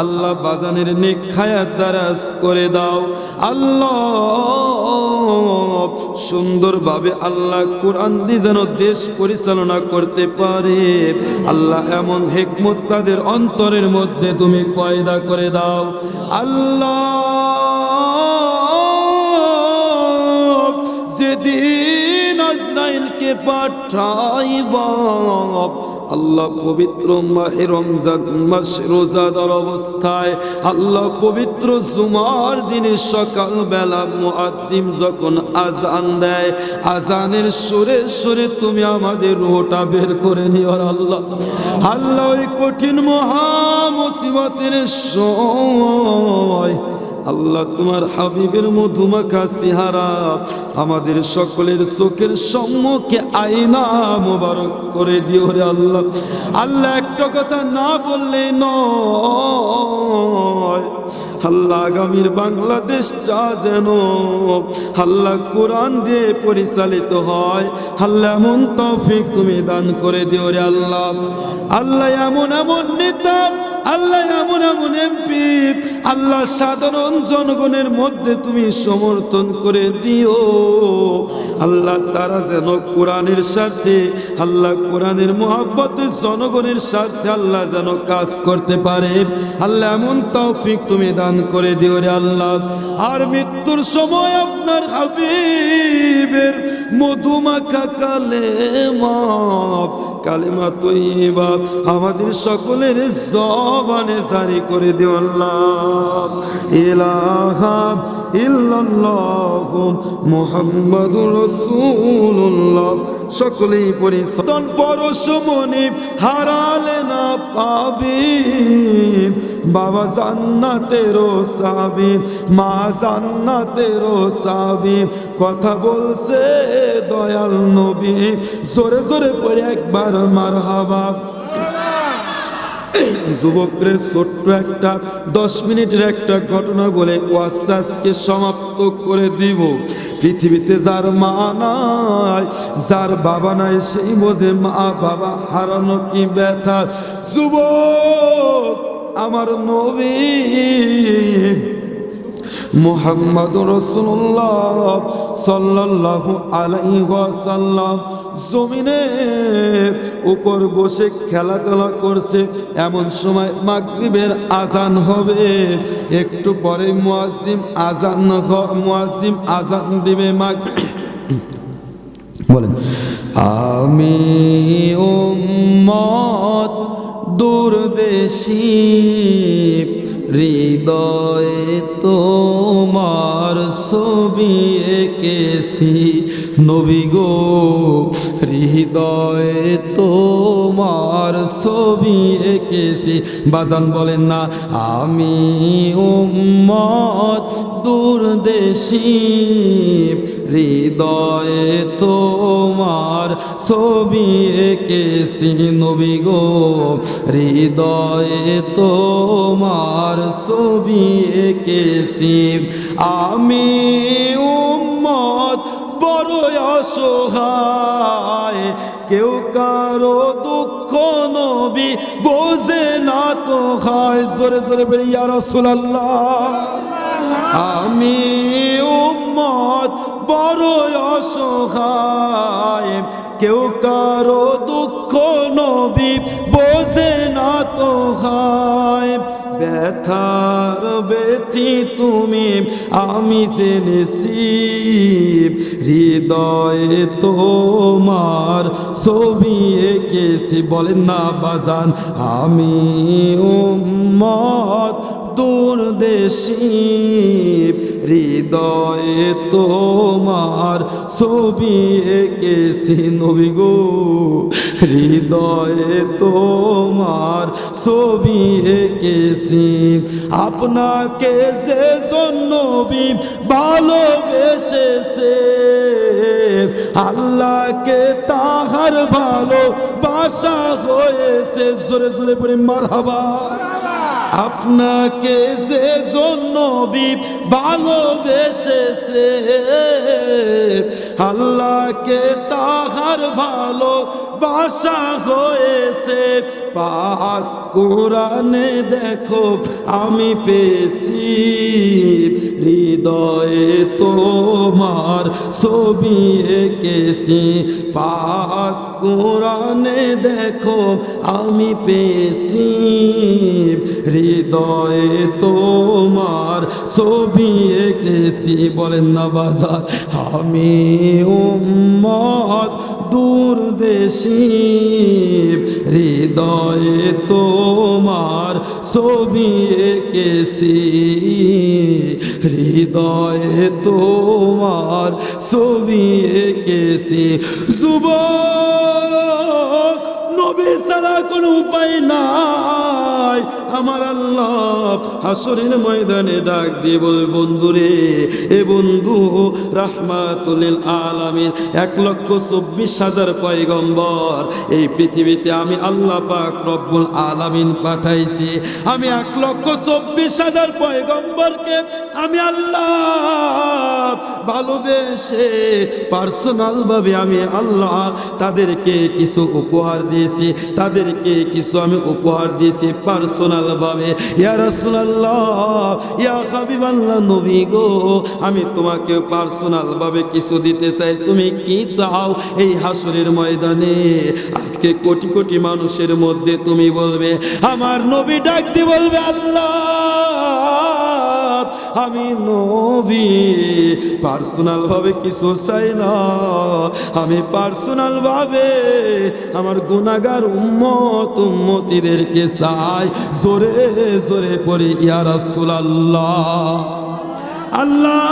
আল্লাহ, বাজানের নেক খায়াত দারাজ করে দাও আল্লাহ। সুন্দরভাবে আল্লাহ কোরআন দিয়ে যেন দেশ পরিচালনা করতে পারে আল্লাহ, এমন হিকমত তাদের অন্তরের মধ্যে তুমি পয়দা করে দাও আল্লাহ। যেদিন আজরাইলকে পাঠাইবা আল্লাহ, পবিত্র মাহে রমজান মাস রোজাদার অবস্থায় আল্লাহ, পবিত্র জুমার দিনে সকালবেলা মুয়াজ্জিন যখন আজান দেয়, আজানের সুরে সুরে তুমি আমাদের রুহটা বের করে নিও আল্লাহ। আল্লাহ ওই কঠিন মহা মুসিবতের সময় আল্লাহ তোমার হাবিবের মধুমাখা চেহারা আমাদের সকলের চোখের সম্মুখে আয়না মোবারক করে দিও রে আল্লাহ। আল্লাহ একটা কথা না বললে নয়, আল্লাহ আগামীর বাংলাদেশটা যেন আল্লাহ কোরআন দিয়ে পরিচালিত হয়, আল্লাহ এমন তৌফিক তুমি দান করে দিও রে আল্লাহ। আল্লাহ এমন এমন নেতা, আল্লাহ এমন এমন এমপি, আল্লাহ সাধারণ জনগণের মধ্যে তুমি সমর্থন করে দিও আল্লাহ, তারা যেন কোরআনের সাথে আল্লাহ কোরআনের মহব্বতে জনগণের সাথে আল্লাহ যেন কাজ করতে পারে, আল্লাহ এমন তৌফিক তুমি দান করে দিও রে আল্লাহ। আর মৃত্যুর সময় আপনার হাবিবের মধুমাখা কালেমা তৈয়বা আমাদের সকলের জবানে জারি করে দিও আল্লাহ। ইলাহা ইল্লাল্লাহু মুহাম্মাদুর রাসূলুল্লাহ। সকলেই পরিচয় পরশমণি হারালে না পাবি, বাবা জান্নাতেরও সাবি, মা জান্নাতেরও সাবি, কথা বলছে দয়াল নবী, জোরে জোরে পড়ে একবার মারহাবা। যুবকরে ছোট্ট একটা 10 মিনিটের একটা ঘটনা বলে ওয়াজটা আজকে সমাপ্ত করে দিব। পৃথিবীতে যার মা নাই, যার বাবা নাই, সেই বোঝে মা বাবা হারানো কি ব্যথা। যুবক আমার নবী মুহাম্মাদুর রাসূলুল্লাহ সাল্লাল্লাহু আলাইহি ওয়াসাল্লাম জমিনের উপর বসে খেলাধুলা করছে। এমন সময় মাগরিবের আজান হবে, একটু পরে মুয়াজ্জিম আজান দিবে। বলেন আমি উম্মত দূরদেশী, হৃদয়ে তোমার ছবি এঁকেছি নবী গো, হৃদয়ে তোমার ছবি এঁকেছি। বাজান বলেন না আমি উম্মত দূরদেশী, হৃদয়ে তোমার ছবি এঁকেছি নবী গো, হৃদয়ে তোমার ছবি এঁকেছি। আমি উম্মত বড় অসহায়, কেউ কারো দুঃখ নবী বোঝে না তো খায়। জোরে জোরে বলি ইয়া রাসূলুল্লাহ। আমি উম্মত বড় অসহায়, কেউ কারো দুঃখ নবী বোঝে না তো খায়। ব্যথার ব্যথি তুমি আমি জেনেছি, হৃদয়ে তোমার ছবি এঁকেছি। বলেন না বাজান আমি উম্মত দূরদেশী, হৃদয়ে তোমার ছবি এঁকেছি নবী গো, হৃদয়ে তোমার ছবি এঁকেছি। আপনাকে যে নবী ভালোবেসেছে, আল্লাহকে তাহার ভালোবাসা হয়েছে। জোরে জোরে পড়ে মারহাবা। আপনাকে যে নবী ভালোবেসেছে, আল্লাহকে তাহার ভালোবাসা হয়েছে। পাক কোরআনে দেখো আমি পেয়েছি, হৃদয়ে তোমার ছবি এঁকেছি। পাক কোরআনে দেখো আমি পেয়েছি, হৃদয়ে তোমার ছবি এঁকেছি। বলেন না বাজার আমি উম্মত দূরদেশী, হৃদয়ে তোমার ছবি এঁকেছি, হৃদয়ে তোমার ছবি এঁকেছি। যুবক নবী ছাড়া কোনো উপায় নাই। আমার আল্লাহ হাসরের ময়দানে ডাক দিয়ে বল, বন্ধুরে, এ বন্ধু, রাহমাতুল লিল আলামিন 1,24,000 পয়গম্বর এই পৃথিবীতে আমি আল্লাহ পাক রব্বুল আলামিন পাঠাইছি। আমি 1,24,000 পয়গম্বরকে আমি আল্লাহ ভালোবেসে পার্সোনাল ভাবে আমি আল্লাহ তাদেরকে কিছু উপহার দিয়েছি, তাদেরকে কিছু আমি উপহার দিয়েছি পার্সোনাল ভাবে। ইয়া রাসূলুল্লাহ, ইয়া হাবিবাল্লাহ, নবী গো, আমি তোমাকে পার্সোনাল ভাবে কিছু দিতে চাই, তুমি কি চাও? এই হাসরের ময়দানে আজকে কোটি কোটি মানুষের মধ্যে তুমি বলবে, আমার নবী ডাক দিয়ে বলবে, আল্লাহ আমি নবী পার্সোনাল ভাবে কিছু চাই না, আমি পার্সোনাল ভাবে আমার গুনাহগার উম্মতিদেরকে চাই। জোরে জোরে পড়ে ইয়া রাসূলুল্লাহ। আল্লাহ